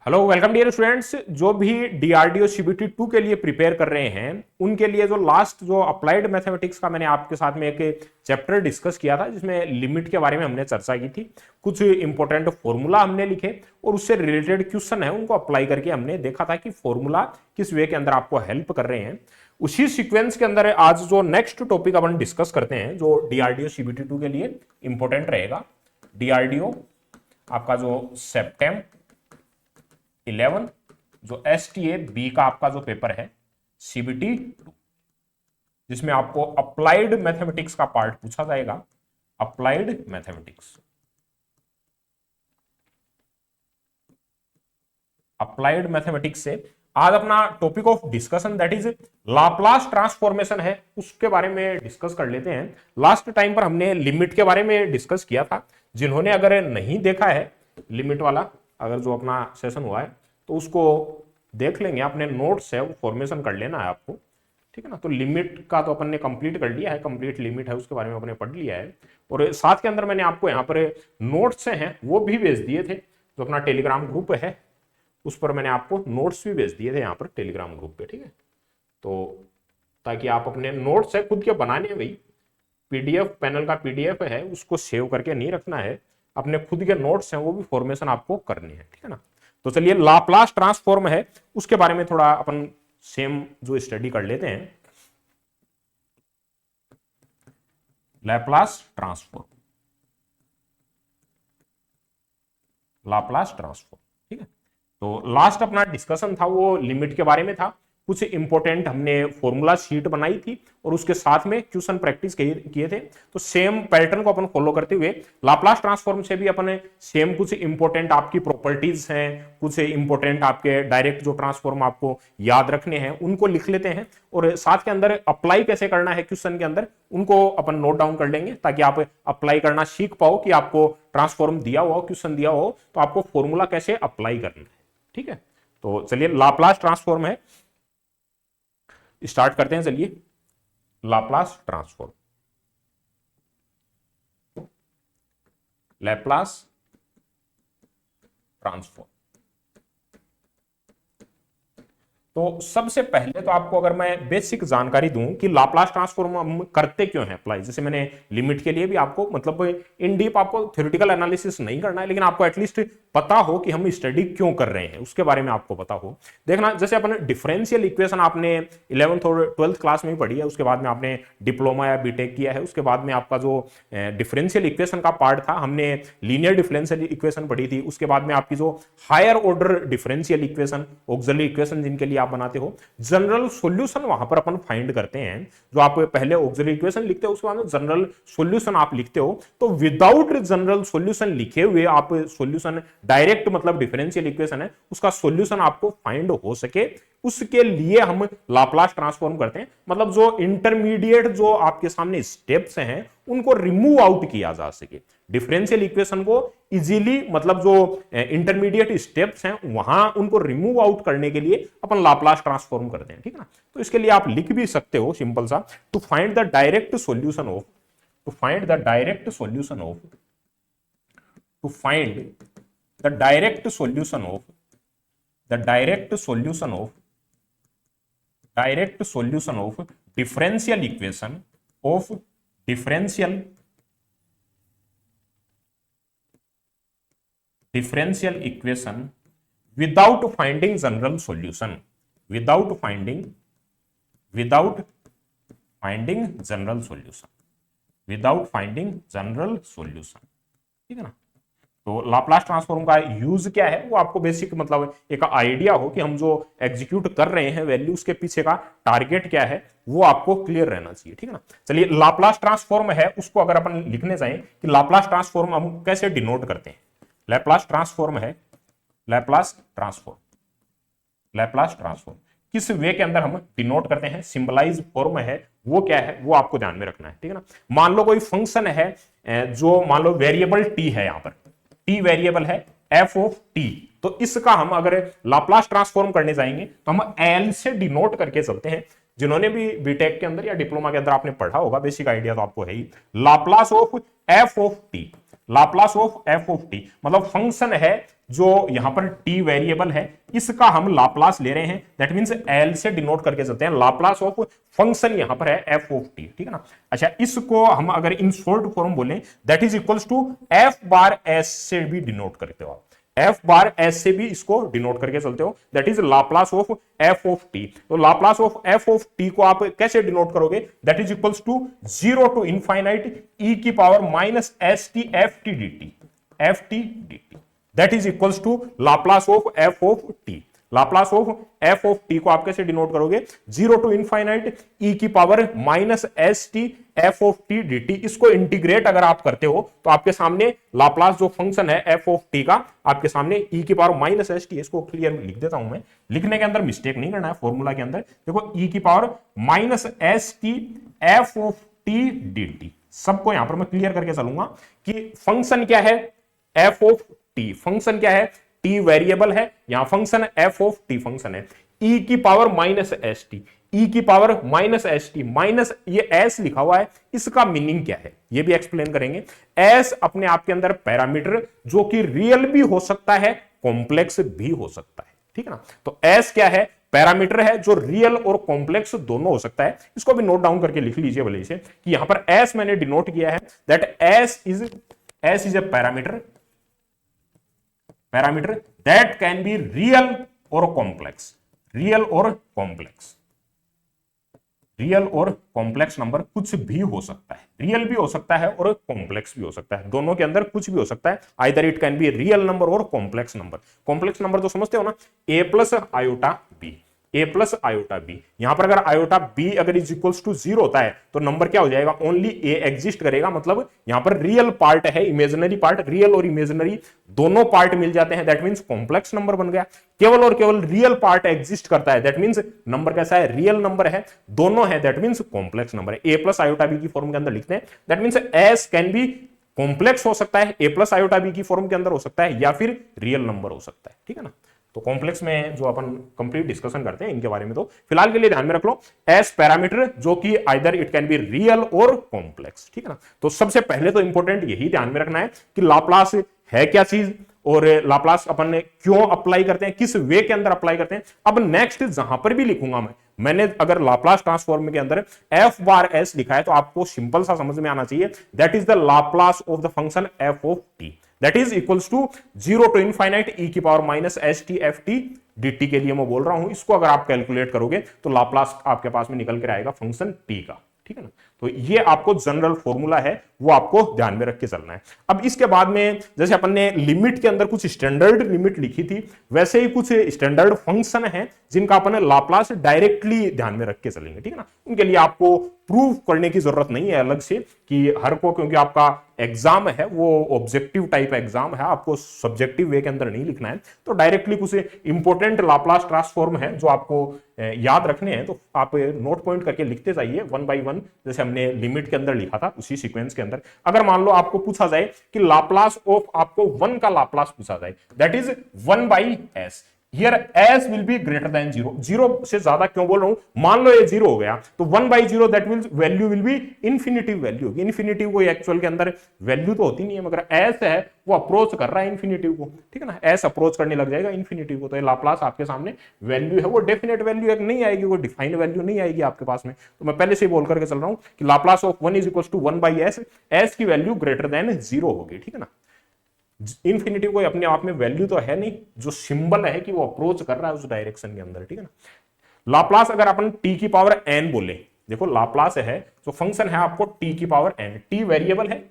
Hello welcome dear students. जो भी DRDO CBT 2 के लिए प्रिपेयर कर रहे हैं उनके लिए जो लास्ट जो अप्लाइड मैथमेटिक्स का मैंने आपके साथ में एक चैप्टर डिस्कस किया था जिसमें लिमिट के बारे में हमने चर्चा की थी। कुछ इंपॉर्टेंट फॉर्मूला हमने लिखे और उससे रिलेटेड क्वेश्चन है उनको अप्लाई करके हमने देखा था कि फॉर्मूला किस वे के अंदर आपको हेल्प कर रहे हैं। उसी सीक्वेंस के अंदर आज जो नेक्स्ट टॉपिक अपन डिस्कस करते हैं जो डीआरडीओ सीबीटी 2 के लिए इंपॉर्टेंट रहेगा। डीआरडीओ आपका जो सेप्टेम 11 जो एसटीए बी का आपका जो पेपर है सीबीटी 2 जिसमें आपको अप्लाइड मैथमेटिक्स का पार्ट पूछा जाएगा। अप्लाइड मैथमेटिक्स, अप्लाइड मैथमेटिक्स से आज अपना topic of discussion that is Laplace transformation है, उसके बारे में डिस्कस कर लेते हैं। लास्ट टाइम पर हमने लिमिट के बारे में डिस्कस किया था। जिन्होंने अगर नहीं देखा है लिमिट वाला, अगर जो अपना सेशन हुआ है तो उसको देख लेंगे, अपने नोट्स है वो फॉर्मेशन कर लेना है आपको, ठीक है ना। तो लिमिट का तो अपन ने कंप्लीट कर लिया है, कंप्लीट लिमिट है उसके बारे में अपने पढ़ लिया है। और साथ के अंदर मैंने आपको यहाँ पर नोट्स हैं वो भी भेज दिए थे, जो अपना टेलीग्राम ग्रुप है उस पर मैंने आपको नोट्स भी भेज दिए थे यहाँ पर टेलीग्राम ग्रुप पे, ठीक है। तो ताकि आप अपने नोट्स है खुद के बनाने हैं भाई, पीडीएफ पैनल का पीडीएफ है उसको सेव करके नहीं रखना है, अपने खुद के नोट्स हैं वो भी फॉर्मेशन आपको करनी है, ठीक है ना। तो चलिए लाप्लास ट्रांसफॉर्म है उसके बारे में थोड़ा अपन सेम जो स्टडी कर लेते हैं। लैप्लास ट्रांसफॉर्म, लाप्लास ट्रांसफॉर्म, ठीक है। तो लास्ट अपना डिस्कशन था वो लिमिट के बारे में था। कुछ इंपॉर्टेंट हमने फॉर्मूला शीट बनाई थी और उसके साथ में क्वेश्चन प्रैक्टिस किए थे। तो सेम पैटर्न को अपन फॉलो करते हुए लाप्लास ट्रांसफॉर्म से भी अपन सेम कुछ इंपॉर्टेंट आपकी प्रॉपर्टीज हैं, कुछ इंपॉर्टेंट आपके डायरेक्ट जो ट्रांसफॉर्म आपको याद रखने हैं उनको लिख लेते हैं और साथ के अंदर अप्लाई कैसे करना है क्वेश्चन के अंदर उनको अपन नोट डाउन कर लेंगे, ताकि आप अप्लाई करना सीख पाओ कि आपको ट्रांसफॉर्म दिया हुआ हो, क्वेश्चन दिया हो तो आपको फॉर्मूला कैसे अप्लाई करना है, ठीक है। तो चलिए लाप्लास ट्रांसफॉर्म है, स्टार्ट करते हैं। चलिए लाप्लास ट्रांसफॉर्म, लैप्लास ट्रांसफॉर्म। तो सबसे पहले तो आपको अगर मैं बेसिक जानकारी दूं कि लाप्लास ट्रांसफॉर्म हम करते क्यों हैं अप्लाई, जैसे मैंने लिमिट के लिए भी आपको मतलब इन डीप आपको थ्योरेटिकल एनालिसिस नहीं करना है, लेकिन आपको एटलीस्ट पता हो कि हम स्टडी क्यों कर रहे हैं उसके बारे में आपको पता हो। देखना, जैसे अपन डिफरेंशियल इक्वेशन आपने 11th और 12th क्लास में भी पढ़ी है, उसके बाद में आपने डिप्लोमा या बीटेक किया है, उसके बाद में आपका जो डिफरेंशियल इक्वेशन का पार्ट था हमने लीनियर डिफरेंशियल इक्वेशन पढ़ी थी। उसके बाद में आपकी जो higher order differential equation, auxiliary equation जिनके लिए आप बनाते हो, जनरल सॉल्यूशन वहां पर अपन फाइंड करते हैं। जो आप पहले ऑक्सिलरी इक्वेशन लिखते हो उसके बाद जनरल सॉल्यूशन आप लिखते हो। तो विदाउट जनरल सॉल्यूशन लिखे हुए आप सॉल्यूशन डायरेक्ट मतलब डिफरेंशियल इक्वेशन है उसका सॉल्यूशन आपको फाइंड हो सके, उसके लिए हम लाप्लास ट्रांसफॉर्म करते हैं। मतलब जो इंटरमीडिएट जो आपके सामने स्टेप्स हैं उनको रिमूव आउट किया जा सके, डिफरेंशियल इक्वेशन को इजीली मतलब जो इंटरमीडिएट स्टेप्स हैं वहां उनको रिमूव आउट करने के लिए अपन लाप्लास ट्रांसफॉर्म करते हैं, ठीक है ना। तो इसके लिए आप लिख भी सकते हो सिंपल सा, to find the direct solution of, to find the direct solution of, to find the direct solution of, the direct solution of, direct solution of differential equation of differential equation without finding general solution, without finding general solution, without finding general solution, ठीक है ना। तो Laplace transform का use क्या है वो आपको basic मतलब एक आइडिया हो कि हम जो एग्जीक्यूट कर रहे हैं वैल्यू उसके पीछे का टारगेट क्या है वो आपको क्लियर रहना चाहिए, ठीक है ना। चलिए लाप्लास ट्रांसफॉर्म है उसको अगर अपन लिखने जाएं कि लाप्लास ट्रांसफॉर्म हम कैसे डिनोट करते हैं, लैप्लास ट्रांसफॉर्म है, लैप्लास ट्रांसफॉर्म, लैप्लास ट्रांसफॉर्म किस वे के अंदर हम डिनोट करते हैं, सिंबलाइज फॉर्म है वो क्या है वो आपको ध्यान में रखना है, ठीक है ना। मान लो कोई फंक्शन है जो मान लो वेरिएबल टी है, यहां पर टी वेरिएबल है एफ ऑफ टी, तो इसका हम अगर लाप्लास ट्रांसफॉर्म करने जाएंगे तो हम एल से डिनोट करके चलते हैं। जिन्होंने भी बीटेक के अंदर या डिप्लोमा के अंदर आपने पढ़ा होगा, बेसिक आइडिया तो आपको है ही, Laplace of F of T, Laplace of F of T, मतलब फंक्शन है जो यहां पर टी वेरिएबल है, इसका हम लाप्लास ले रहे हैं, दैट मींस एल से डिनोट करके चलते हैं। लाप्लास ऑफ फंक्शन यहां पर है एफ ऑफ टी, ठीक है ना। अच्छा, इसको हम अगर इन शॉर्ट फॉर्म बोलें, that is equals to F bar S से भी डिनोट करते हो आप, एफ बार एस से भी इसको डिनोट करके चलते हो, that is Laplace of F of T. तो Laplace of F of T को आप कैसे डिनोट करोगे, that is equals to 0 to infinite E की power minus S T F T D T, F T D T, that is equals to Laplace of F of T. Laplace of F of T को आप कैसे denote करोगे, 0 to infinite E की power minus S T F of T D T. इसको integrate अगर आप करते हो तो आपके सामने लाप्लास जो फंक्शन है एफ ऑफ टी का, आपके सामने ई की पावर माइनस एस टी, इसको क्लियर लिख देता हूं मैं, लिखने के अंदर मिस्टेक नहीं करना है फॉर्मूला के अंदर। देखो ई की power minus S T F of T D T, सबको यहां पर मैं क्लियर करके चलूंगा कि फंक्शन क्या है एफ ऑफ टी, फंक्शन क्या है टी वेरिएबल है, यहां function F of T function है, ई की power minus S t, e की power minus S T, minus ये एस लिखा हुआ है, इसका मीनिंग क्या है ये भी एक्सप्लेन करेंगे। एस अपने आप के अंदर पैरामीटर जो कि रियल भी हो सकता है, कॉम्प्लेक्स भी हो सकता है, ठीक है ना। तो एस क्या है, पैरामीटर है जो रियल और कॉम्प्लेक्स दोनों हो सकता है। इसको भी नोट डाउन करके लिख लीजिए भले से कि यहां पर एस मैंने डिनोट किया है that S is a parameter that can be real or complex, real और कॉम्प्लेक्स नंबर कुछ भी हो सकता है, रियल भी हो सकता है और कॉम्प्लेक्स भी हो सकता है, दोनों के अंदर कुछ भी हो सकता है। Either it can be real number और कॉम्प्लेक्स नंबर। कॉम्प्लेक्स नंबर तो समझते हो ना, ए प्लस आयोटा बी, ए प्लस आयोटा बी। यहां पर अगर आयोटा बी अगर इज इक्वल्स टू 0 होता है तो नंबर क्या हो जाएगा, ओनली ए एग्जिस्ट करेगा, मतलब यहां पर रियल पार्ट है, इमेजिनरी पार्ट, रियल और इमेजिनरी दोनों पार्ट मिल जाते हैं, दैट मींस कॉम्प्लेक्स नंबर बन गया। केवल और केवल रियल पार्ट एग्जिस्ट करता है, दैट मींस नंबर कैसा है, रियल नंबर है, दोनों है, दैट मींस कॉम्प्लेक्स नंबर है। ए प्लस आयोटा बी की फॉर्म के अंदर लिखते हैं, that means S can be complex हो सकता है, ए प्लस आयोटा बी की फॉर्म के अंदर हो सकता है, या फिर रियल नंबर हो सकता है, ठीक है ना। तो कॉम्प्लेक्स में जो अपन कंप्लीट डिस्कशन करते हैं इनके बारे में तो फिलहाल के लिए ध्यान में रख लो, एस पैरामीटर जो कि either it can be real और कॉम्प्लेक्स, ठीक है ना। तो सबसे पहले तो इंपॉर्टेंट यही ध्यान में रखना है कि लाप्लास है क्या चीज और लाप्लास अपन ने क्यों अप्लाई करते हैं, किस वे के अंदर अप्लाई करते हैं। अब नेक्स्ट जहां पर भी लिखूंगा मैंने अगर लाप्लास ट्रांसफॉर्म के अंदर एफ बार एस लिखा है तो आपको सिंपल सा समझ में आना चाहिए, that is the Laplace of the function F of T, that is equals to 0 to infinite E की power minus S T F T D T के लिए मैं बोल रहा हूं। इसको अगर आप कैलकुलेट करोगे तो लाप्लास आपके पास में निकल कर आएगा फंक्शन टी का, ठीक है ना। तो ये आपको जनरल फॉर्मूला है, वो आपको ध्यान में रख के चलना है। अब इसके बाद में जैसे अपन ने लिमिट के अंदर कुछ स्टैंडर्ड लिमिट लिखी थी, वैसे ही कुछ स्टैंडर्ड फंक्शन है जिनका अपन लाप्लास डायरेक्टली ध्यान में रख के चलेंगे, ठीक है ना। उनके लिए आपको प्रूव करने की जरूरत नहीं है अलग से कि हर को, क्योंकि आपका एग्जाम है वो ऑब्जेक्टिव टाइप एग्जाम है, आपको सब्जेक्टिव वे के अंदर नहीं लिखना है। तो डायरेक्टली कुछ इंपॉर्टेंट लाप्लास ट्रांसफॉर्म है जो आपको याद रखने हैं, तो आप नोट पॉइंट करके लिखते जाइए वन बाय वन, जैसे हमने लिमिट के अंदर लिखा था उसी सीक्वेंस के अंदर। अगर मान लो आपको पूछा जाए कि लाप्लास ऑफ, आपको 1 का लाप्लास पूछा जाए, that is 1 by S, here S will be greater than 0, 0 से ज्यादा क्यों बोल रहा हूं, मान लो ये 0 हो गया तो 1 by 0 that means value will be infinitive value होगी। इन्फिनिटिव को एक्चुअल के अंदर वैल्यू तो होती नहीं है, मगर एस है वो अप्रोच कर रहा है इन्फिनिटिव को, ठीक है ना, एस अप्रोच करने लग जाएगा इन्फिनिटिव को, तो ये लाप्लास आपके सामने वैल्यू है वो डेफिनेट वैल्यू एक नहीं आएगी, वो डिफाइंड वैल्यू नहीं आएगी आपके पास में। तो मैं पहले से बोल करके चल रहा हूं कि Laplace of 1 is equal to 1 by S, S की वैल्यू ग्रेटर देन 0 होगी, ठीक है ना। इन्फिनिटी कोई अपने आप में वैल्यू तो है नहीं, जो सिंबल है कि वो अप्रोच कर रहा है उस डायरेक्शन के अंदर, ठीक है ना। लाप्लास अगर अपन टी की पावर एन बोले, देखो लाप्लास है जो फंक्शन है आपको टी की पावर एन, टी वेरिएबल है,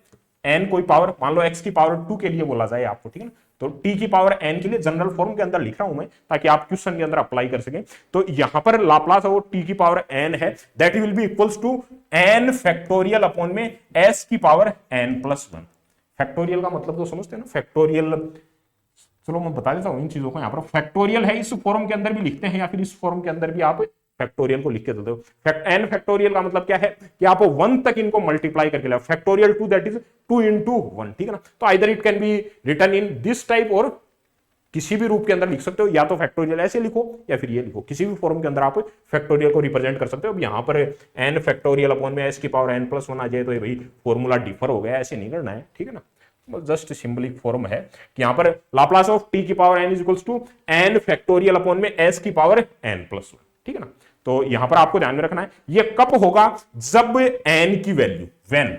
एन कोई पावर, मान लो एक्स की पावर 2 के लिए बोला जाए आपको, ठीक है ना। तो टी की पावर एन के लिए जनरल फॉर्म के अंदर लिख रहा हूं मैं ताकि आप क्वेश्चन के अंदर अप्लाई कर सकें। तो यहां पर लाप्लास वो टी की पावर एन है, that will be equals to N factorial upon में एस की पावर एन प्लस 1। फैक्टोरियल का मतलब तो समझते हैं ना, फैक्टोरियल, चलो मैं बता देता हूं इन चीजों को। यहां पर फैक्टोरियल है, इस फॉर्म के अंदर भी लिखते हैं या फिर इस फॉर्म के अंदर भी आप फैक्टोरियल को लिख के देते हो। एन फैक्टोरियल का मतलब क्या है कि आप 1 तक इनको मल्टीप्लाई करके लाओ, फैक्टोरियल 2 दैट इज 2 into 1, ठीक है ना। तो either it can be written in this type और किसी भी रूप के अंदर लिख सकते हो, या तो फैक्टोरियल ऐसे लिखो या फिर ये लिखो, किसी भी फॉर्म के अंदर आप फैक्टोरियल को रिप्रेजेंट कर सकते हो। अब यहाँ पर एन फैक्टोरियल अपॉन में एस की पावर एन प्लस 1 आ जाए तो ये भाई फॉर्मूला डिफर हो गया, ऐसे नहीं करना है, ठीक है ना। जस्ट सिंबलिक फॉर्म है कि यहां पर लाप्लास ऑफ टी की power n is equals to n factorial upon में s की पावर n प्लस 1, ठीक है ना। तो यहां पर आपको ध्यान में रखना है ये कब होगा, जब n की value when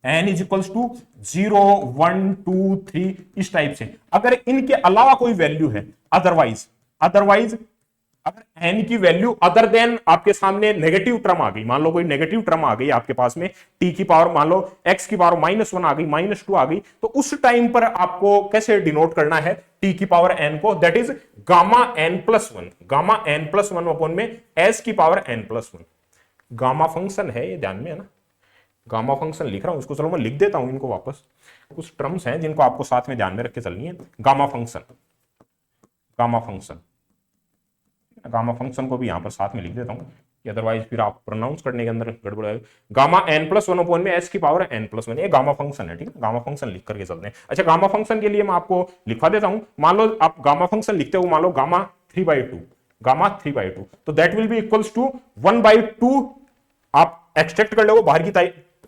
n is equals to 0 1 2 3 इस टाइप से, अगर इनके अलावा कोई वैल्यू है, अदरवाइज अगर n की वैल्यू अदर देन आपके सामने नेगेटिव टर्म आ गई, मान लो कोई नेगेटिव टर्म आ गई आपके पास में, t की पावर मान लो x की पावर -1 आ गई, -2 आ गई, तो उस टाइम पर आपको कैसे डिनोट करना है t की पावर n को, that is gamma n plus 1 upon में s की power n plus 1। Gamma function है ये, ध्यान में है ना, गामा फंक्शन लिख रहा हूं इसको, चलो मैं लिख देता हूं इनको वापस, कुछ टर्म्स हैं जिनको आपको साथ में ध्यान में रख के चलनी है। गामा फंक्शन को भी यहां पर साथ में लिख देता हूं कि अदरवाइज फिर आप प्रोनाउंस करने के अंदर गड़बड़ है। गामा n प्लस 1 अपॉन में s की पावर n प्लस 1, ये गामा फंक्शन है, ठीक है, गामा फंक्शन लिख करके चलते हैं। अच्छा, गामा फंक्शन के लिए मैं आपको लिखवा देता हूं, मान लो आप गामा फंक्शन लिखते हो, मान लो गामा 3/2, तो that will be equals to 1/2, आप एक्सट्रैक्ट कर लो बाहर की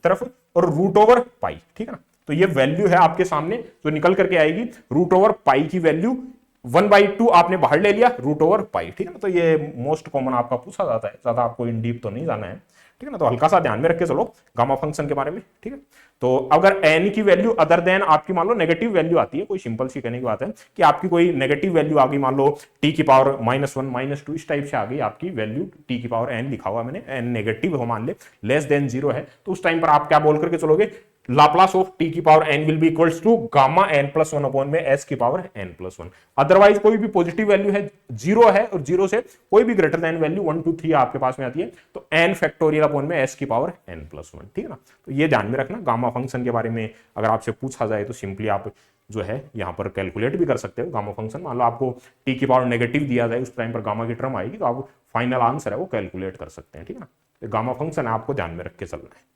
तरफ, और √पाई, ठीक है ना। तो ये वैल्यू है आपके सामने जो निकल करके आएगी, √पाई की वैल्यू 1/2 आपने बाहर ले लिया, √पाई, ठीक है ना। तो ये मोस्ट कॉमन आपका पूछा जाता है, ज्यादा आपको इन डीप तो नहीं जाना है, ठीक है ना। तो हल्का सा ध्यान में रख के चलो गामा फंक्शन के बारे में, ठीक है। तो अगर n की वैल्यू अदर देन आपकी मान लो नेगेटिव वैल्यू आती है, कोई सिंपल सी कहने की बात है कि आपकी कोई नेगेटिव वैल्यू आ गई, मान लो t की पावर -1 -2 इस टाइप से आ गई आपकी वैल्यू, t की पावर n लिखा हुआ मैंने, n नेगेटिव हो मान ले, लेस देन 0 है, तो उस टाइम पर आप क्या बोल करके चलोगे, लाप्लास ऑफ टी की power n will be equals to gamma n plus 1 upon में s की पावर n प्लस 1। अदरवाइज कोई भी पॉजिटिव वैल्यू है, 0 है, और 0 से कोई भी ग्रेटर देन वैल्यू 1 2 3 आपके पास में आती है, तो n फैक्टोरियल अपॉन में s की पावर n प्लस 1, ठीक है ना। तो ये ध्यान में रखना, गामा फंक्शन के बारे में अगर आपसे पूछा जाए तो सिंपली आप जो है यहां पर कैलकुलेट भी कर सकते हो गामा फंक्शन। मान लो आपको टी की पावर नेगेटिव दिया जाए, उस टाइम पर गामा की टर्म आएगी, तो आप फाइनल आंसर है वो कैलकुलेट कर सकते हैं, ठीक है ना। तो गामा फंक्शन है, आपको ध्यान में रख के चलना है।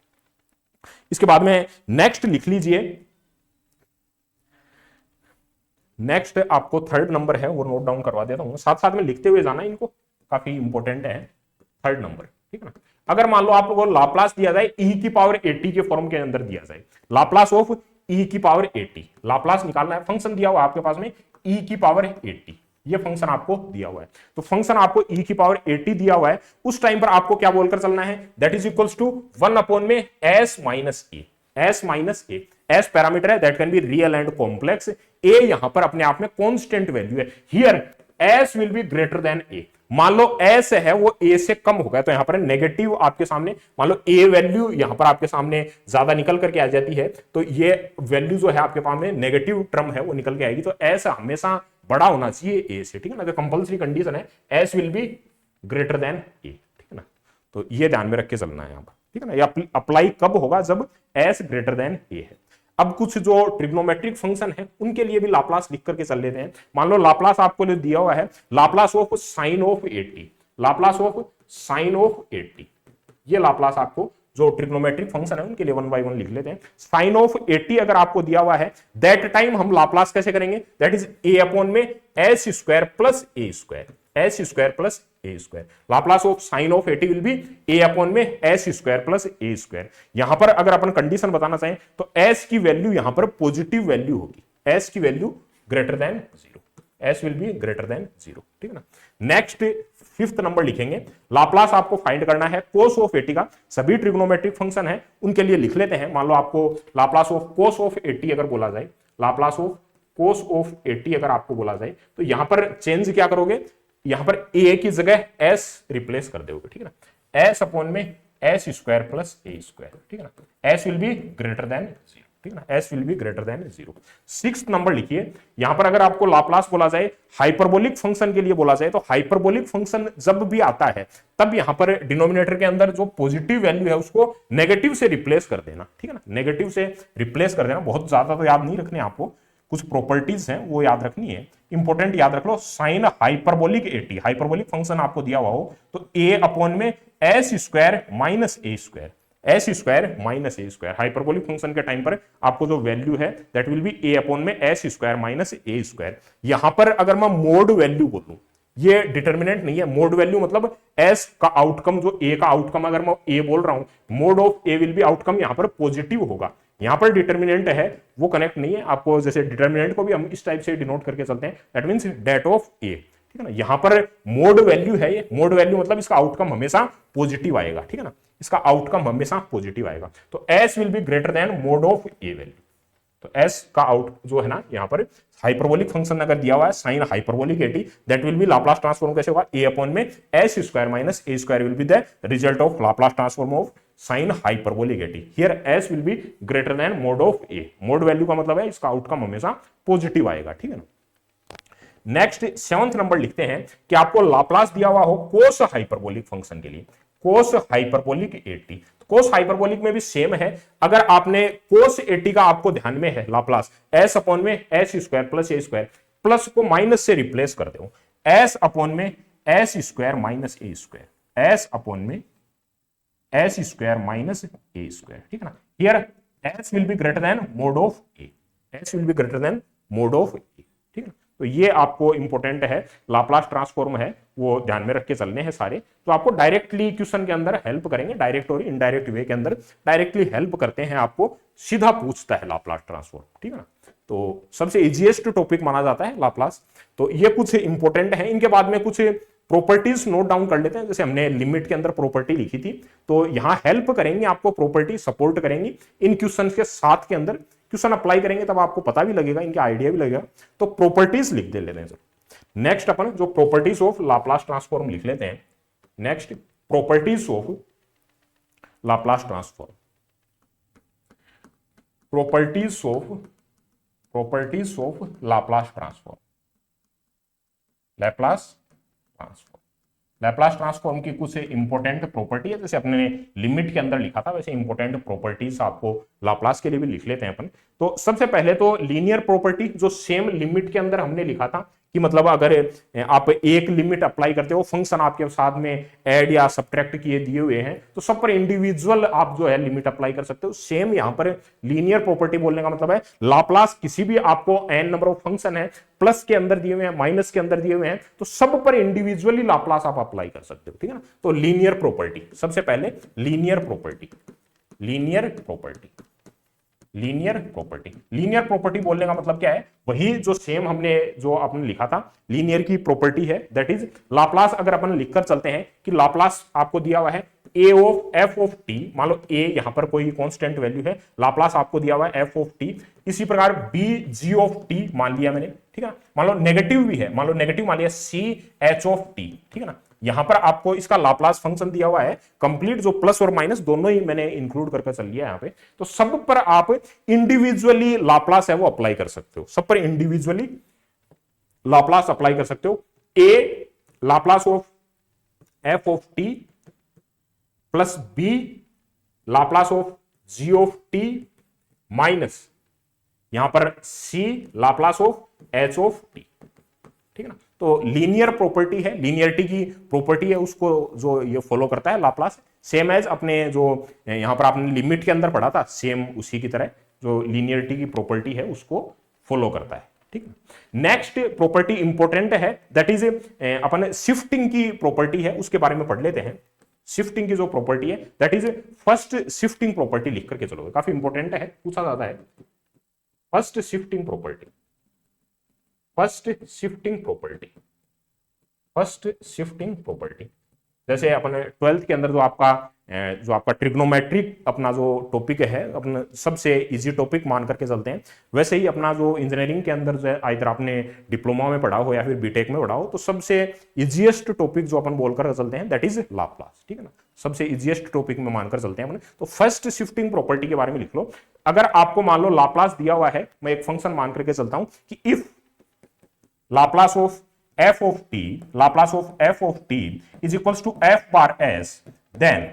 इसके बाद में नेक्स्ट लिख लीजिए, नेक्स्ट आपको थर्ड नंबर है वो नोट डाउन करवा देता हूं, साथ साथ में लिखते हुए जाना, इनको काफी इंपॉर्टेंट है। थर्ड नंबर, ठीक है ना। अगर मान लो आपको लाप्लास दिया जाए e की पावर 80 के फॉर्म के अंदर दिया जाए, लाप्लास ऑफ e की पावर 80, लाप्लास निकालना है, फंक्शन दिया हुआ आपके पास में e की पावर 80, ये फंक्शन आपको दिया हुआ है, तो फंक्शन आपको e की पावर 80 दिया हुआ है, उस टाइम पर आपको क्या बोलकर चलना है, that is equals to 1 upon में s minus A, s parameter है, that can be real and complex, a यहां पर अपने आप में कांस्टेंट वैल्यू है, here s will be greater than a, मान लो s है वो a से कम होगा, तो यहां पर नेगेटिव आपके सामने, मान लो a वैल्यू यहां पर आपके सामने ज्यादा निकल करके आ जाती है, तो ये वैल्यू जो है आपके पास में नेगेटिव टर्म है वो निकल के आएगी, तो s हमेशा बड़ा होना चाहिए a से, ठीक है ना, तो कंपल्सरी कंडीशन है s will be greater than a, ठीक है ना। तो ये ध्यान में रख के चलना है यहां पर, ठीक है ना। ये अप्लाई कब होगा, जब s ग्रेटर देन a है। अब कुछ जो ट्रिग्नोमेट्रिक फंक्शन है उनके लिए भी लाप्लास लिख करके चल लेते हैं। मान लो लाप्लास आपको दिया हुआ है, Laplace of sine of 80, Laplace of sine of 80, ये लाप्लास आपको जो ट्रिग्नोमेट्रिक फंक्शन है उनके लिए 1 बाय 1 लिख लेते हैं। साइन ऑफ 80 अगर आपको दिया हुआ है, दैट टाइम हम लाप्लास कैसे करेंगे, दैट इज a अपॉन में s square plus a square, s square plus a square, Laplace of sine of 80 will B a upon में s square plus a square. यहां पर अगर अपन कंडीशन बताना चाहें तो s की वैल्यू यहां पर पॉजिटिव वैल्यू होगी, s की value greater than 0, s will be greater than 0, ठीक है ना। नेक्स्ट फिफ्थ नंबर लिखेंगे, लाप्लास आपको फाइंड करना है cos ऑफ 80 का, सभी ट्रिग्नोमेट्रिक फंक्शन है उनके लिए लिख लेते हैं। मान लो आपको लाप्लास ऑफ cos ऑफ 80 अगर बोला जाए, लाप्लास ऑफ cos ऑफ 80 अगर आपको बोला जाए, तो यहां पर चेंज क्या करोगे, यहां पर a की जगह s रिप्लेस कर दोगे, ठीक है ना, s अपॉन में s square plus a square, ठीक है ना, s will be greater than 0, ठीक है ना, s will be greater than 0। Sixth number लिखिए, यहां पर अगर आपको लाप्लास बोला जाए, हाइपरबोलिक फंक्शन के लिए बोला जाए, तो हाइपरबोलिक फंक्शन जब भी आता है तब यहां पर डिनोमिनेटर के अंदर जो पॉजिटिव वैल्यू है उसको नेगेटिव से रिप्लेस कर देना, ठीक है ना, नेगेटिव से रिप्लेस कर देना, बहुत ज्यादा तो याद नहीं रखने आपको, कुछ प्रॉपर्टीज हैं वो याद रखनी है, इंपॉर्टेंट याद रख लो। साइन हाइपरबोलिक 80, हाइपरबोलिक फंक्शन आपको दिया हुआ हो तो a अपॉन में s square minus a square, s square minus a square, hyperbolic function के टाइम पर आपको जो वैल्यू है that will B a upon में s square minus a square. यहां पर अगर मैं मोड वैल्यू बोलूं, ये डिटर्मिनेंट नहीं है, मोड वैल्यू मतलब s का आउटकम, जो a का आउटकम अगर मैं a बोल रहा हूं, mode of a will be outcome यहां पर पॉजिटिव होगा, यहां पर डिटर्मिनेंट है वो कनेक्ट नहीं है आपको, जैसे डिटर्मिनेंट को भी हम इस टाइप से डिनोट करके चलते हैं, that means date of A, ठीक है ना। यहां पर मोड वैल्यू है, ये मोड वैल्यू मतलब इसका आउटकम हमेशा पॉजिटिव आएगा, ठीक है ना, इसका आउटकम हमेशा पॉजिटिव आएगा। तो S will be greater than mod of A value. तो एस का आउट जो है ना यहां पर हाइपरबोलिक फंक्शन अगर दिया हुआ है sine hyperbolic eighty, that will be Laplace transform कैसे होगा, ए अपॉन में S square minus A square will be the result of Laplace transform of sine hyperbolic eighty. Here S will be greater than mod of A. Mode value का मतलब है इसका outcome हमेशा positive आएगा, ठीक है ना। नेक्स्ट 7th नंबर लिखते हैं कि आपको लाप्लास दिया हुआ हो कोस हाइपरबोलिक फंक्शन के लिए, कोस हाइपरबोलिक 80। कोस हाइपरबोलिक में भी सेम है, अगर आपने कोस 80 का आपको ध्यान में है लाप्लास एस अपॉन में एस स्क्वायर प्लस ए स्क्वायर, प्लस को माइनस से रिप्लेस कर दो, एस अपॉन में S square minus A square, S upon में S square minus A square, ठीक है ना। Here S will be greater than mod of A, S will be greater than mod of A, ठीक है। तो ये आपको इंपॉर्टेंट है, लाप्लास ट्रांसफॉर्म है वो ध्यान में रख के चलने हैं सारे, तो आपको डायरेक्टली क्वेश्चन के अंदर हेल्प करेंगे, डायरेक्ट और इनडायरेक्ट वे के अंदर डायरेक्टली हेल्प करते हैं, आपको सीधा पूछता है लाप्लास ट्रांसफॉर्म, ठीक है ना। तो सबसे इजीएस्ट टॉपिक माना जाता है लाप्लास। तो ये कुछ इंपॉर्टेंट है, इनके बाद में कुछ प्रॉपर्टीज नोट डाउन कर लेते हैं, जैसे हमने लिमिट के अंदर प्रॉपर्टी लिखी थी, तो यहां हेल्प करेंगे आपको प्रॉपर्टी, सपोर्ट करेंगी इन क्वेश्चन के साथ के अंदर, क्वेश्चन अप्लाई करेंगे तब आपको पता भी लगेगा, इनके आइडिया भी लगेगा। तो प्रॉपर्टीज लिख दे लेते हैं। नेक्स्ट अपन जो प्रॉपर्टीज ऑफ लाप्लास ट्रांसफॉर्म लिख लेते हैं। Next properties of Laplace transform, properties of Laplace transform, Laplace transform. Laplace transform की कुछ इंपॉर्टेंट प्रॉपर्टी है, जैसे अपने लिमिट के अंदर लिखा था वैसे इंपॉर्टेंट प्रॉपर्टीज आपको लाप्लास के लिए भी लिख लेते हैं अपन। तो सबसे पहले तो लीनियर प्रॉपर्टी, जो सेम लिमिट के अंदर हमने लिखा था कि मतलब अगर आप एक लिमिट अप्लाई करते हो, फंक्शन आपके साथ में ऐड या सब्ट्रैक्ट किए दिए हुए हैं, तो सब पर इंडिविजुअल आप जो है लिमिट अप्लाई कर सकते हो। सेम यहां पर लीनियर प्रॉपर्टी बोलने का मतलब है लाप्लास किसी भी आपको एन नंबर ऑफ फंक्शन है, प्लस के अंदर दिए हुए हैं, माइनस के अंदर दिए हुए हैं, तो सब पर इंडिविजुअली लाप्लास आप अप्लाई कर सकते हो, ठीक है ना। तो लीनियर प्रॉपर्टी, सबसे पहले linear property, linear property, linear property. Linear property बोलने का मतलब क्या है, वही जो सेम हमने जो आपने लिखा था लीनियर की प्रॉपर्टी है, दैट इज लाप्लास। अगर अपन लिखकर चलते हैं कि लाप्लास आपको दिया हुआ है ए ऑफ एफ ऑफ टी, मान लो ए यहां पर कोई कांस्टेंट वैल्यू है, लाप्लास आपको दिया हुआ है एफ ऑफ टी। इसी प्रकार बी जी ऑफ टी मान लिया मैंने, ठीक है। मान लो नेगेटिव भी है, मान लो नेगेटिव मान लिया सी एच ऑफ टी, ठीक है ना। यहां पर आपको इसका लाप्लास फंक्शन दिया हुआ है कंप्लीट, जो प्लस और माइनस दोनों ही मैंने इंक्लूड करके चल लिया यहां पे। तो सब पर आप इंडिविजुअली लाप्लास है वो अप्लाई कर सकते हो, सब पर इंडिविजुअली लाप्लास अप्लाई कर सकते हो। A Laplace of F of T plus B Laplace of G of T minus यहां पर C Laplace of H of T, ठीक है ना। तो लीनियर प्रॉपर्टी है, लीनियरिटी की प्रॉपर्टी है, उसको जो ये फॉलो करता है लाप्लास, सेम एज अपने जो यहां पर आपने लिमिट के अंदर पढ़ा था, सेम उसी की तरह जो लीनियरिटी की प्रॉपर्टी है उसको फॉलो करता है, ठीक है। नेक्स्ट प्रॉपर्टी इंपॉर्टेंट है, दैट इज अपन शिफ्टिंग की प्रॉपर्टी है, उसके बारे में पढ़ लेते हैं। शिफ्टिंग की जो प्रॉपर्टी है that is first shifting property लिख करके चलोगे, काफी इंपॉर्टेंट है, पूछा जाता है। First shifting property, first shifting property, first shifting property. जैसे अपन 12th के अंदर जो आपका ट्रिग्नोमेट्रिक अपना जो टॉपिक है, अपना सबसे इजी टॉपिक मान करके चलते हैं, वैसे ही अपना जो इंजीनियरिंग के अंदर जो इधर आपने डिप्लोमा में पढ़ा हो या फिर बीटेक में पढ़ा हो, तो सबसे इजीएस्ट टॉपिक जो अपन बोलकर चलते हैं दैट इज लाप्लास, ठीक है ना। सबसे इजीएस्ट टॉपिक में मानकर चलते हैं अपन। तो फर्स्ट शिफ्टिंग प्रॉपर्टी के बारे में लिख लो। अगर आपको मान लो लाप्लास दिया हुआ है, मैं एक फंक्शन मान करके चलता हूं कि if Laplace of F of T, Laplace of F of T is equals to F bar S, then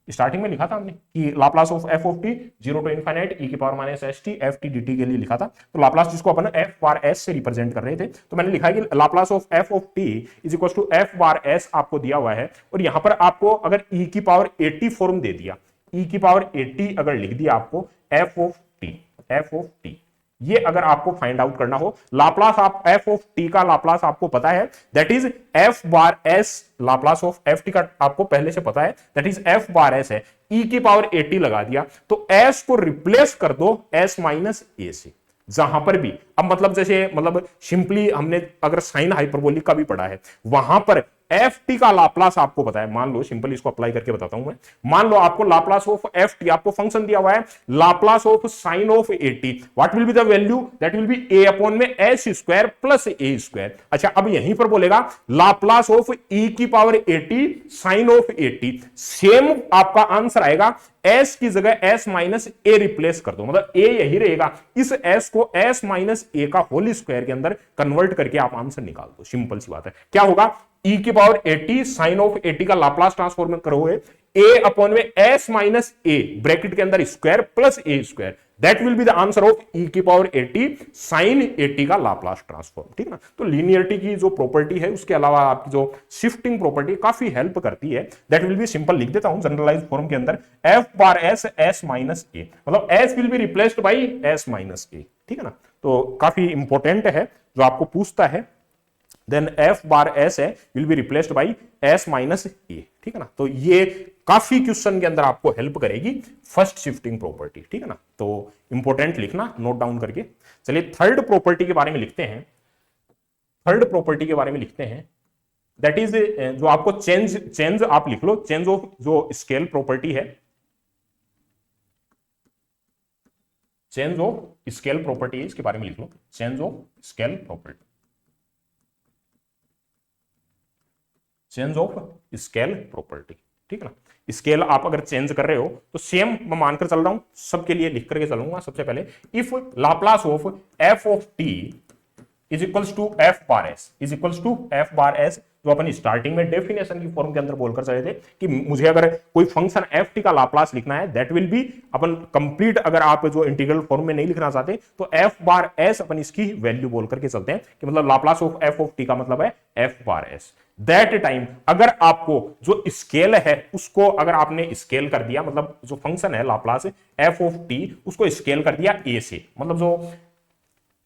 starting में लिखा था हमने कि Laplace of F of T 0 to infinite E की power minus S T F T D T के लिए लिखा था। तो लाप्लास जिसको अपन एफ बार एस से रिप्रेजेंट कर रहे थे, तो मैंने लिखा है कि Laplace of F of T is equals to F bar S आपको दिया हुआ है, और यहां पर आपको अगर ई की पावर 80 फॉर्म दे दिया, ई की पावर 80 अगर लिख दिया आपको F of T, F of T, ये अगर आपको फाइंड आउट करना हो, लाप्लास आप एफ ऑफ टी का लाप्लास आपको पता है, that is F bar S, Laplace of F T का आपको पहले से पता है, that is F bar S है, ई की पावर ए टी लगा दिया, तो एस को रिप्लेस कर दो एस माइनस ए से, जहां पर भी, अब मतलब जैसे मतलब सिंपली हमने अगर साइन हाइपरबोलिक का भी पढ़ा है, वहां पर एफ टी का लाप्लास आपको पता है, मान लो सिंपल इसको अप्लाई करके बताता हूं मैं, मान लो आपको लाप्लास ऑफ एफ टी, आपको फंक्शन दिया हुआ है Laplace of sine of A T, what will be the value, that will be A upon में एस स्क्वायर प्लस ए स्क्वायर। अच्छा, अब यहीं पर बोलेगा लाप्लास ऑफ ई की power A T sine of A T, same आपका answer आएगा, S की जगह एस माइनस ए रिप्लेस कर दो, मतलब ए यही रहेगा, इस एस को एस माइनस ए का होल स्क्वायर के अंदर कन्वर्ट करके आप आंसर निकाल दो, सिंपल सी बात है। क्या होगा, ई की power A T sine of A T का लाप्लास ट्रांसफॉर्म करोगे, ए अपॉन में एस माइनस ए ब्रैकेट के अंदर square plus A square, that will be the answer of E की पावर एटी साइन एटी का लाप्लास ट्रांसफॉर्म, ठीक है ना। तो लीनियरिटी की जो प्रॉपर्टी है, उसके अलावा आपकी जो शिफ्टिंग प्रॉपर्टी काफी हेल्प करती है, दैट विल बी सिंपल लिख देता हूं जनरलाइज फॉर्म के अंदर, F bar S S minus A, मतलब S will be replaced by S minus A, ठीक है ना। तो काफी इंपॉर्टेंट है, जो आपको पूछता है, देन एफ बार एस है will be replaced by S minus A, ठीक है ना। तो ये काफी क्वेश्चन के अंदर आपको हेल्प करेगी फर्स्ट शिफ्टिंग प्रॉपर्टी, ठीक है ना। तो इंपॉर्टेंट लिखना नोट डाउन करके। चलिए थर्ड प्रॉपर्टी के बारे में लिखते हैं, थर्ड प्रॉपर्टी के बारे में लिखते हैं, दैट इज जो आपको चेंज आप लिख लो, चेंज ऑफ जो स्केल प्रॉपर्टी है, चेंज ऑफ स्केल प्रॉपर्टी है, इसके बारे में लिख लो, change of scale property, change of scale property, ठीक है ना। स्केल आप अगर चेंज कर रहे हो तो सेम मैं मानकर चल रहा हूं, सबके लिए लिख करके चलूंगा। सबसे पहले if Laplace of F of T is equals to F bar S, is equals to F bar S, जो अपन स्टार्टिंग में डेफिनेशन की फॉर्म के अंदर बोलकर चले थे कि मुझे अगर कोई फंक्शन एफ टी का लाप्लास लिखना है, दैट विल बी अपन कंप्लीट, अगर आप जो इंटीग्रल फॉर्म में नहीं लिखना चाहते तो एफ बार एस अपन इसकी वैल्यू बोल करके चलते हैं, कि मतलब Laplace of F of T का मतलब है F bar S. That time अगर आपको जो स्केल है उसको अगर आपने स्केल कर दिया, मतलब जो फंक्शन है लाप्लास एफ ऑफ टी, उसको स्केल कर दिया ए से, मतलब जो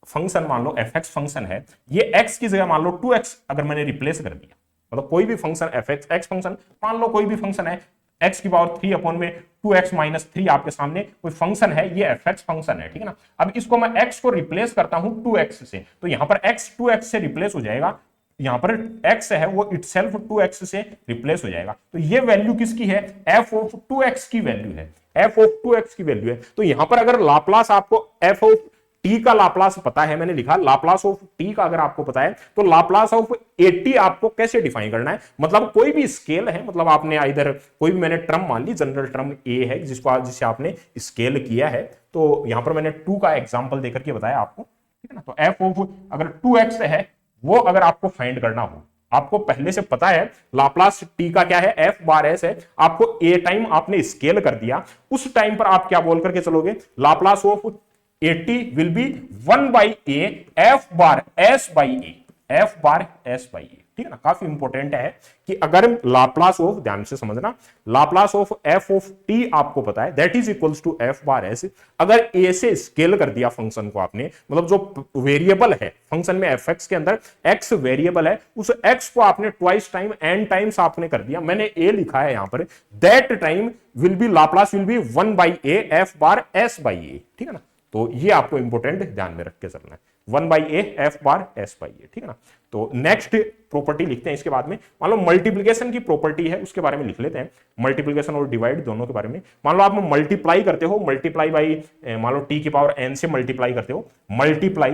फंक्शन मान लो एफ एक्स फंक्शन है, ये एक्स की जगह मान लो 2x अगर मैंने रिप्लेस कर दिया, मतलब कोई भी function F x x function, मान लो कोई भी फंक्शन है x की पावर 3 अपॉन में 2x माइनस 3, आपके सामने कोई फंक्शन है, ये एफ एक्स फंक्शन है, ठीक है ना। अब इसको मैं x को रिप्लेस करता हूं 2x से, तो यहां पर x 2x से रिप्लेस हो जाएगा, यहां पर x है वो इटसेल्फ 2x से रिप्लेस हो जाएगा, तो ये वैल्यू किसकी है, f ऑफ 2x की वैल्यू है, f ऑफ 2x की वैल्यू है। तो यहां पर अगर लाप्लास आपको f ऑफ t का लाप्लास पता है, मैंने लिखा लाप्लास ऑफ t का अगर आपको पता है, तो लाप्लास ऑफ 80 आपको कैसे डिफाइन करना है, मतलब कोई भी स्केल है, मतलब आपने इधर कोई भी मैंने टर्म मान ली, जनरल टर्म a है जिसे आपने स्केल किया है, तो यहां पर मैंने 2 का एग्जांपल देकर के बताया आपको, ठीक है ना। तो f ऑफ अगर 2x है, वो अगर आपको फाइंड करना हो, आपको पहले से पता है लाप्लास टी का क्या है, एफ बार एस है, आपको ए टाइम आपने स्केल कर दिया, उस टाइम पर आप क्या बोल करके चलोगे, Laplace of 80 will be 1 by A F bar S by A, F bar S by A, ठीक है ना। काफी इंपॉर्टेंट है कि अगर लाप्लास ऑफ, ध्यान से समझना, Laplace of F of T आपको पता है, that is equals to F bar S, अगर ए से स्केल कर दिया फंक्शन को आपने, मतलब जो वेरिएबल है फंक्शन में एफ एक्स के अंदर एक्स वेरिएबल है, उस एक्स को आपने ट्वाइस टाइम एन टाइम्स आपने कर दिया, मैंने ए लिखा है यहां पर, that time will be Laplace will be 1 by A F bar S by A, ठीक है ना। तो ये आपको इंपॉर्टेंट ध्यान में रख के चलना है, 1 by A F bar S by A, ठीक है ना। तो नेक्स्ट प्रॉपर्टी लिखते हैं इसके बाद में, मान लो मल्टीप्लिकेशन की प्रॉपर्टी है, उसके बारे में लिख लेते हैं, मल्टीप्लिकेशन और डिवाइड दोनों के बारे में। मान लो आप मल्टीप्लाई करते हो, मल्टीप्लाई बाई, मान लो टी की पावर एन से मल्टीप्लाई करते हो, मल्टीप्लाई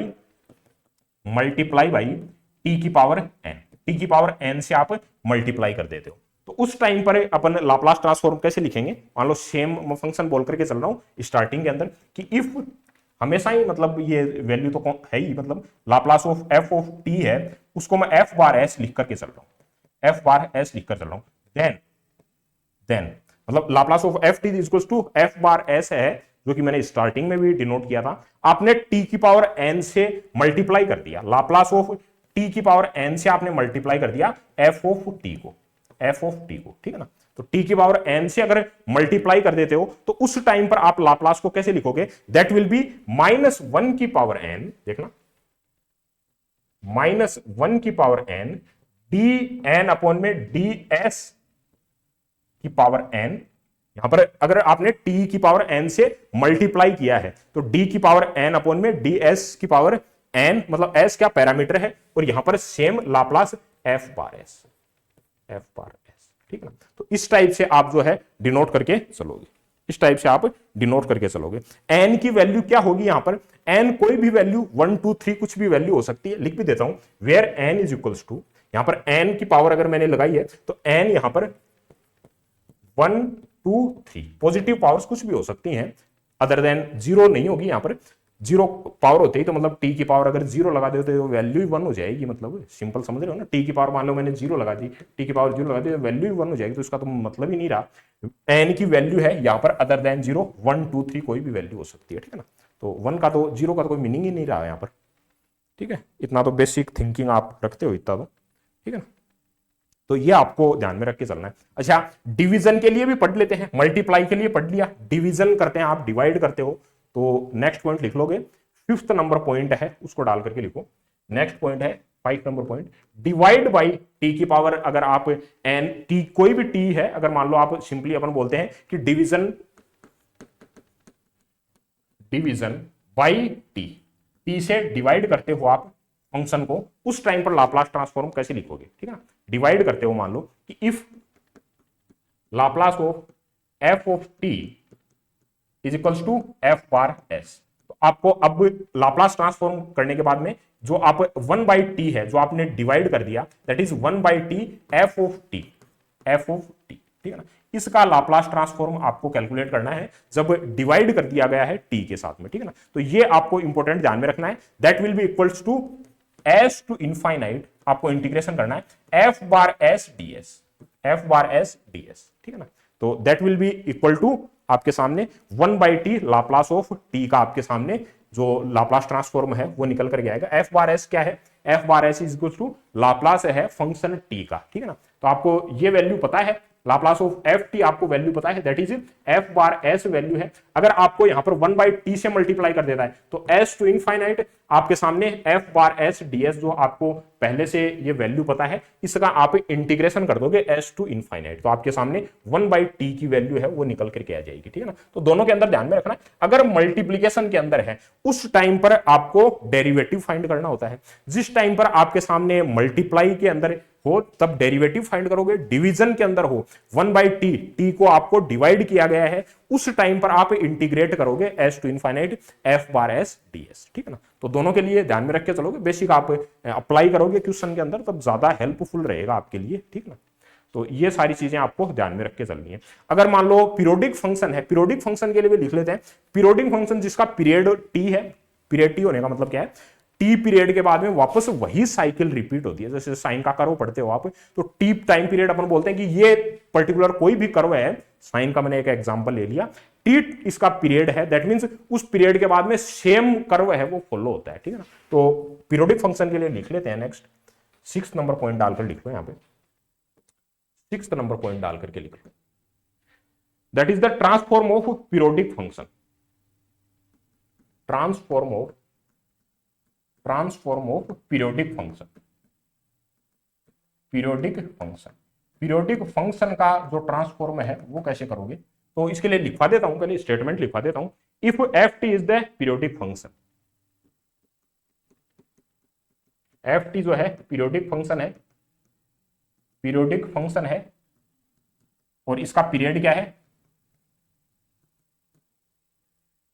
बाई टी की पावर एन, टी की पावर एन से आप मल्टीप्लाई कर देते हो, तो उस टाइम पर अपन लाप्लास ट्रांसफॉर्म कैसे लिखेंगे, मान लो सेम फंक्शन बोल करके चल रहा हूं स्टार्टिंग के अंदर, कि इफ हमेशा ही, मतलब ये वैल्यू तो है ही, मतलब Laplace of F of T है, उसको मैं एफ बार एस लिख करके चल रहा हूं, एफ बार एस लिख कर चल रहा हूं, देन मतलब Laplace of F T equals to F bar S है, जो कि मैंने स्टार्टिंग में भी डिनोट किया था, आपने टी की पावर एन से मल्टीप्लाई कर दिया, लाप्लास ऑफ टी की पावर एन से आपने मल्टीप्लाई कर दिया एफ ऑफ टी को, एफ ऑफ टी को, ठीक है ना। तो टी की पावर एन से अगर मल्टीप्लाई कर देते हो तो उस टाइम पर आप लाप्लास को कैसे लिखोगे, दैट विल बी -1 की पावर एन, देखना -1 की power N D N upon में डी एस की पावर एन। यहां पर अगर आपने टी की पावर एन से मल्टीप्लाई किया है तो डी की पावर एन अपॉन में डी एस की पावर एन, मतलब एस क्या पैरामीटर है, और यहां पर same Laplace F bar S, ठीक है ना। तो इस टाइप से आप जो है डिनोट करके चलोगे, इस टाइप से आप डिनोट करके चलोगे। एन की वैल्यू क्या होगी यहां पर, एन कोई भी वैल्यू 1 2 3 कुछ भी वैल्यू हो सकती है, लिख भी देता हूं, where N is equals to, यहां पर एन की पावर अगर मैंने लगाई है तो एन यहां पर 1 2 3 पॉजिटिव पावर्स कुछ भी हो सकती हैं, अदर देन जीरो नहीं होगी। यहां पर जीरो पावर होती है तो मतलब टी की पावर अगर जीरो लगा देते तो वैल्यू ही 1 हो जाएगी, मतलब सिंपल समझ रहे हो ना। टी की पावर मान लो मैंने जीरो लगा दी, टी की पावर जीरो लगा दी तो वैल्यू ही 1 हो जाएगी, तो इसका तो मतलब ही नहीं रहा। एन की वैल्यू है यहां पर अदर देन जीरो, 1 2 3 कोई भी वैल्यू हो सकती है, ठीक है ना। तो 1 का तो जीरो का तो कोई मीनिंग ही नहीं रहा यहां पर, ठीक है। इतना तो बेसिक थिंकिंग आप रखते हो इतना तो, ठीक है ना। तो ये आपको ध्यान में रख के चलना है। अच्छा, डिवीजन के लिए भी पढ़ लेते हैं, मल्टीप्लाई के लिए पढ़ लिया, डिवीजन करते हैं आप, डिवाइड करते हो, तो नेक्स्ट पॉइंट लिख लोगे, 5th नंबर पॉइंट है उसको डाल करके लिखो। नेक्स्ट पॉइंट है 5 number point, divide by T की पावर, अगर आप एन टी कोई भी टी है, अगर मान लो आप सिंपली अपन बोलते हैं कि डिवीजन बाई टी, टी से डिवाइड करते हो आप फंक्शन को, उस टाइम पर लाप्लास ट्रांसफॉर्म कैसे लिखोगे, ठीक है ना। डिवाइड करते हो, मान लो कि if Laplace of F of T is equals to F bar S, तो आपको अब लाप्लास ट्रांसफॉर्म करने के बाद में जो आप 1 बाई टी है जो आपने डिवाइड कर दिया, that is 1 by T F of T, ठीक है ना। इसका लाप्लास ट्रांसफॉर्म आपको कैलकुलेट करना है जब डिवाइड कर दिया गया है टी के साथ में, ठीक है ना। तो ये आपको इंपॉर्टेंट ध्यान में रखना है, that will be equals to S to infinite, आपको इंटीग्रेशन करना है F bar S D S, ठीक है ना। तो that will be equal to आपके सामने 1 by T Laplace of T का आपके सामने जो लाप्लास ट्रांसफॉर्म है वो निकल करके आएगा। एफ बार एस क्या है, F bar S is equal to Laplace है फंक्शन टी का, ठीक है ना। तो आपको ये वैल्यू पता है, लाप्लास ऑफ एफ टी आपको वैल्यू पता है, that is F bar S value है। अगर आपको यहां पर 1 बाई टी से मल्टीप्लाई कर देता है तो एस टू इनफाइनाइट आपके सामने F bar S D S, जो आपको पहले से ये वैल्यू पता है, इसका आप इंटीग्रेशन कर दोगे एस टू इनफाइनाइट, तो आपके सामने 1 बाई टी की वैल्यू है वो निकल करके आ जाएगी, ठीक है ना। तो दोनों के अंदर ध्यान में रखना, अगर मल्टीप्लीकेशन के अंदर है उस टाइम पर आपको डेरिवेटिव फाइंड करना होता है, जिस टाइम पर आपके सामने मल्टीप्लाई के अंदर हो तब डेरिवेटिव फाइंड करोगे, डिवीजन के अंदर हो 1 बाई टी, टी को आपको डिवाइड किया गया है, उस टाइम पर आप इंटीग्रेट करोगे S to infinite F bar S D S, ठीक है ना। तो दोनों के लिए ध्यान में रख के चलोगे, बेसिक आप अप्लाई करोगे क्वेश्चन के अंदर तब ज्यादा हेल्पफुल रहेगा आपके लिए, ठीक ना। तो ये सारी चीजें आपको ध्यान में रख के चलनी है। अगर मान लो पीरियोडिक फंक्शन है, पीरियोडिक फंक्शन के लिए भी लिख लेते हैं, पीरियोडिक फंक्शन जिसका पीरियड टी है, पीरियड टी होने का मतलब क्या है, टी पीरियड के बाद में वापस वही साइकिल रिपीट होती है। जैसे साइन का कर्व पढ़ते हो आप, तो टी टाइम पीरियड अपन बोलते हैं कि ये पर्टिकुलर कोई भी कर्व है, साइन का मैंने एक एग्जांपल ले लिया, टी इसका पीरियड है, दैट मींस उस पीरियड के बाद में सेम कर्व है वो फॉलो होता है, ठीक है ना। तो पीरियोडिक फंक्शन के लिए लिख लेते हैं नेक्स्ट 6 नंबर पॉइंट डालकर लिख लो, यहां पे 6 नंबर पॉइंट डाल करके लिख लो, that is the transform of periodic function, transform of periodic function, periodic function का जो ट्रांसफॉर्म है वो कैसे करोगे, तो इसके लिए लिखवा देता हूं, पहले स्टेटमेंट लिखवा देता हूं, if F T is the periodic function, F T जो है पीरियोडिक फंक्शन है और इसका पीरियड क्या है,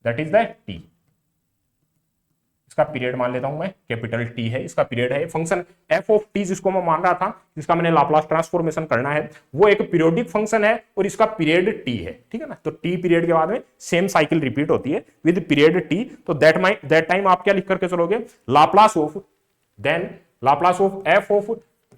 दैट इज द टी, इसका पीरियड मान लेता हूं मैं कैपिटल टी है, इसका पीरियड है। फंक्शन एफ ऑफ टी जिसको मैं मान रहा था, जिसका मैंने लाप्लास ट्रांसफॉर्मेशन करना है, वो एक पीरियोडिक फंक्शन है और इसका पीरियड टी है, ठीक है ना। तो टी पीरियड के बाद में सेम साइकिल रिपीट होती है विद पीरियड टी, तो दैट टाइम आप क्या लिख करके चलोगे, Laplace of F of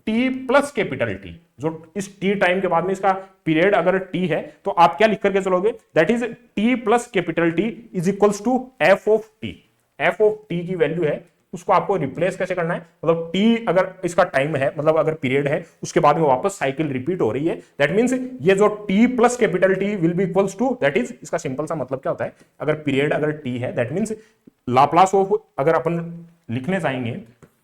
T plus capital T, जो इस टी टाइम के बाद में इसका पीरियड अगर टी है तो आप क्या लिख करके चलोगे, that is T plus capital T is equals to F of T, F of T की वैल्यू है उसको आपको रिप्लेस कैसे करना है, मतलब टी अगर इसका टाइम है, मतलब अगर पीरियड है, उसके बाद में वापस साइकिल रिपीट हो रही है, दैट मींस ये जो T plus capital T will be equals to, that is इसका सिंपल सा मतलब क्या होता है, अगर पीरियड अगर टी है दैट मींस लाप्लास ऑफ, अगर अपन लिखने जाएंगे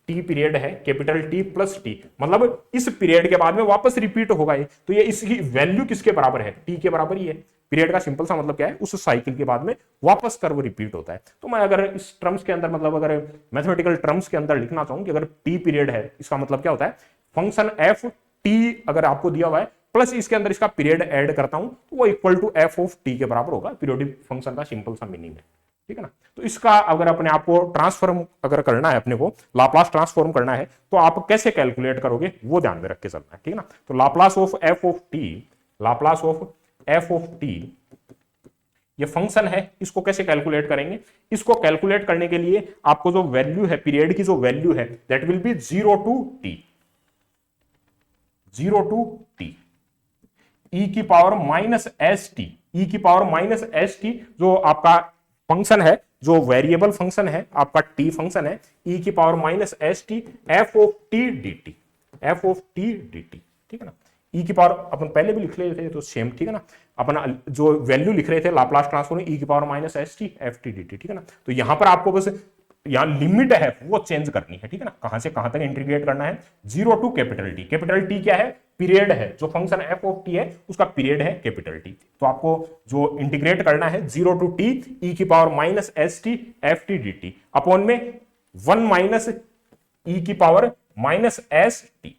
टी पीरियड है कैपिटल टी प्लस टी, मतलब इस पीरियड के बाद में वापस रिपीट होगा ये, तो ये इसकी वैल्यू किसके बराबर है, टी के बराबर ही है। पीरियड का सिंपल सा मतलब क्या है, उस साइकिल के बाद में वापस कर्व रिपीट होता है। तो मैं अगर इस टर्म्स के अंदर, मतलब अगर मैथमेटिकल टर्म्स के अंदर लिखना चाहूं कि अगर टी पीरियड है, इसका मतलब क्या होता है, फंक्शन एफ टी अगर आपको दिया हुआ है प्लस इसके अंदर इसका पीरियड ऐड करता हूं तो वो equal to F of T के बराबर होगा, पीरियोडिक फंक्शन का सिंपल सा मीनिंग है, ठीक है ना। तो इसका अगर अपने आप को ट्रांसफॉर्म अगर करना है, अपने को लाप्लास ट्रांसफॉर्म करना है, तो आप कैसे कैलकुलेट करोगे वो ध्यान में रख के चलना है, ठीक है ना। तो Laplace of F of T, Laplace of F of T ये फंक्शन है, इसको कैसे कैलकुलेट करेंगे, इसको कैलकुलेट करने के लिए आपको जो वैल्यू है, पीरियड की जो वैल्यू है, that will be 0 to t, 0 to t e की power minus S t, e की पावर माइनस एस टी जो आपका फंक्शन है, जो वेरिएबल फंक्शन है आपका टी फंक्शन है, ई की power minus S T F of T D T, F of T D T, ठीक है ना। ई की पावर अपन पहले भी लिख रहे थे तो सेम, ठीक है ना, अपन जो वैल्यू लिख रहे थे लाप्लास ट्रांसफॉर्म ई की power minus S T F T D T, ठीक है ना। तो यहां पर आपको बस यहां लिमिट है वो चेंज करनी है, ठीक है ना, कहां से कहां तक इंटीग्रेट करना है, 0 to capital t, capital t क्या है, पीरियड है, जो फंक्शन एफ ऑफ टी है उसका पीरियड है कैपिटल टी, तो आपको जो इंटीग्रेट करना है 0 टू टी ई की power minus S T F T D T upon में 1 माइनस ई की power minus S t,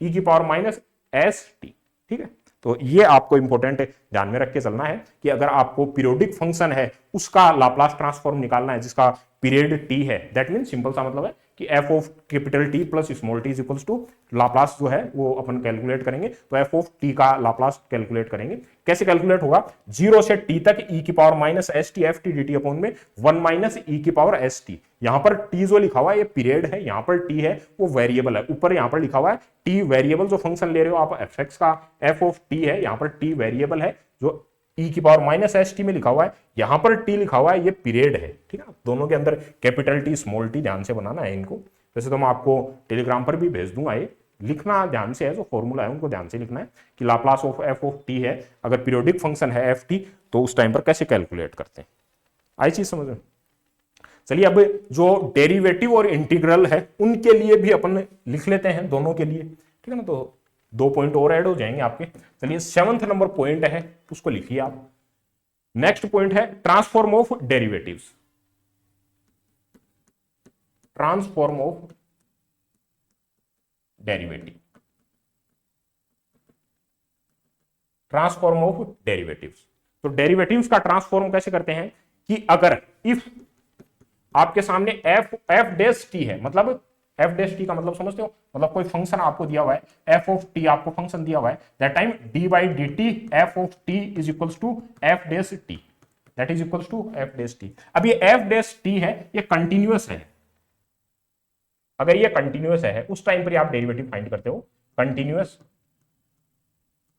e की पावर माइनस एस टी, ठीक है। तो ये आपको इंपॉर्टेंट ध्यान में रख के चलना है कि अगर आपको पीरियोडिक फंक्शन है उसका लाप्लास ट्रांसफॉर्म निकालना है जिसका पीरियड टी है, दैट मीन सिंपल सा मतलब है कि f of capital t plus small t is equals to Laplace जो है वो अपन कैलकुलेट करेंगे, तो एफ ऑफ टी का लाप्लास कैलकुलेट करेंगे। कैसे कैलकुलेट होगा, 0 से टी तक ई की power minus S T F T D T upon में 1 माइनस ई की पावर एस टी, यहां पर टी जो लिखा हुआ है ये पीरियड है, यहां पर टी है वो वेरिएबल है, ऊपर यहां पर लिखा हुआ है टी वेरिएबल, जो फंक्शन ले रहे हो आप एफ एक्स का एफ ऑफ टी है, यहां पर टी वेरिएबल है, जो ई की पावर माइनस एस टी में लिखा हुआ है, यहां पर टी लिखा हुआ है ये पीरियड है, ठीक है ना। दोनों के अंदर कैपिटल टी स्मॉल टी ध्यान से बनाना है इनको, वैसे तो मैं आपको टेलीग्राम पर भी भेज दूंगा, ये लिखना ध्यान से है, जो फॉर्मूला है उनको ध्यान से लिखना है कि Laplace of F of T है, अगर पीरियोडिक फंक्शन है एफ टी तो उस टाइम पर कैसे कैलकुलेट करते हैं, आई चीज समझ में। चलिए अब जो डेरिवेटिव और इंटीग्रल है उनके लिए भी अपन लिख लेते हैं, दोनों के लिए, ठीक है ना। तो 2 पॉइंट और ऐड हो जाएंगे आपके। चलिए 7th नंबर पॉइंट है उसको लिखिए आप। नेक्स्ट पॉइंट है transform of derivatives, transform of derivative, transform of derivatives. तो डेरिवेटिव्स का ट्रांसफॉर्म कैसे करते हैं कि अगर इफ आपके सामने एफ डैश टी है, मतलब एफ डैश टी का मतलब समझते हो, मतलब कोई फंक्शन आपको दिया हुआ है, एफ ऑफ टी आपको फंक्शन दिया हुआ है, that time d by d T F of T is equals to f dash t, that is equals to f dash t. अब ये एफ डैश टी है ये कंटिन्यूअस है, अगर ये कंटिन्यूअस है उस टाइम पर आप डेरिवेटिव फाइंड करते हो, कंटिन्यूअस,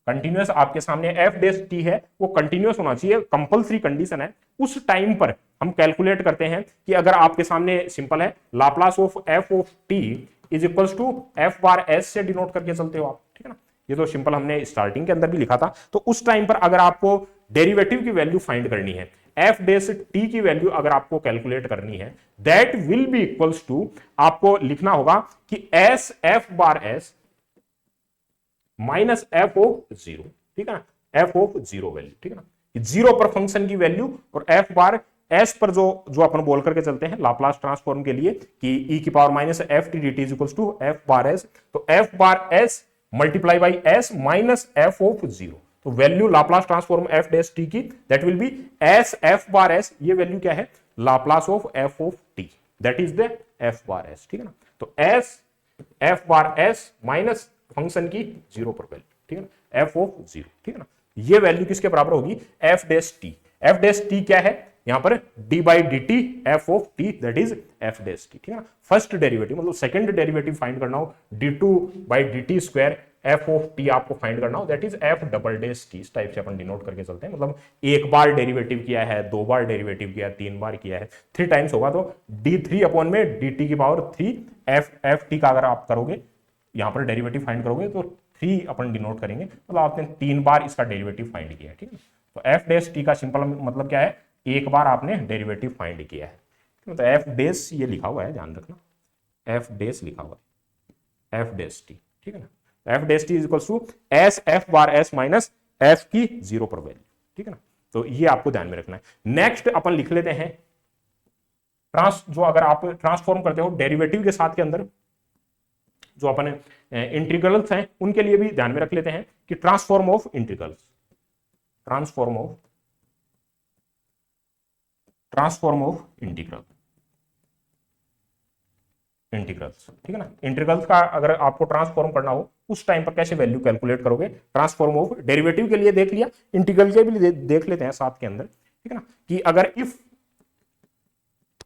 कंटिन्यूअस आपके सामने एफ डैश टी है वो कंटिन्यूअस होना चाहिए, कंपल्सरी कंडीशन है, उस टाइम पर हम कैलकुलेट करते हैं कि अगर आपके सामने सिंपल है Laplace of F of T is equals to F bar S से डिनोट करके चलते हो आप, ठीक है ना। ये तो सिंपल हमने स्टार्टिंग के अंदर भी लिखा था। तो उस टाइम पर अगर आपको डेरिवेटिव की वैल्यू फाइंड करनी है, एफ डैश टी की वैल्यू अगर आपको कैलकुलेट करनी है, that will be equals to, आपको लिखना होगा कि s F bar S minus F of zero, ठीक है ना, एफ ऑफ जीरो वैल्यू, ठीक है ना, जीरो पर फंक्शन की वैल्यू और एफ बार एस पर जो अपन बोल करके चलते हैं लाप्लास ट्रांसफॉर्म के लिए कि ई की power minus F T D T is equals to F bar S, तो F bar S multiply by S minus F of zero, तो value Laplace transform F dash T की that will be S F bar S, ये value क्या है Laplace of F of T, that is the F bar S, ठीक है ना। तो S F bar S minus function की zero पर वैल्यू, ठीक है ना, एफ ऑफ जीरो, ठीक है ना, ये वैल्यू किसके बराबर होगी F dash T. F dash T क्या है, यहां पर D by d T F of T that is F dash T, ठीक है ना। फर्स्ट डेरिवेटिव मतलब सेकंड डेरिवेटिव फाइंड करना हो D two by d T square F of T आपको फाइंड करना हो that is F double dash T. इस टाइप से अपन डिनोट करके चलते हैं, मतलब एक बार डेरिवेटिव किया है, दो बार डेरिवेटिव किया है, तीन बार किया है, 3 टाइम्स होगा तो डी थ्री अपॉन में डी टी की पावर 3 एफ टी का अगर आप करोगे यहां पर डेरिवेटिव फाइंड करोगे तो 3 अपन डिनोट करेंगे, मतलब आपने 3 बार इसका डेरिवेटिव फाइंड किया है, ठीक है। तो एफ डैश टी का सिंपल मतलब क्या है, एक बार आपने डेरिवेटिव फाइंड किया है। तो एफ डैश ये लिखा हुआ है, ध्यान रखना एफ डैश लिखा हुआ है, एफ डैश टी, ठीक है ना। F dash t is equal to s F bar S minus f की 0 पर वैल्यू, ठीक है ना। तो ये आपको ध्यान में रखना है। नेक्स्ट अपन लिख लेते हैं जो अगर आप ट्रांसफॉर्म करते हो डेरिवेटिव के साथ के अंदर जो अपन इंटीग्रल्स हैं उनके लिए भी ध्यान में रख लेते हैं कि transform of integrals, transform of integrals, ठीक है ना। इंटीग्रल्स का अगर आपको ट्रांसफॉर्म करना हो उस टाइम पर कैसे वैल्यू कैलकुलेट करोगे, ट्रांसफॉर्म ऑफ डेरिवेटिव के लिए देख लिया, इंटीग्रल के भी देख लेते हैं साथ के अंदर, ठीक है ना। कि अगर if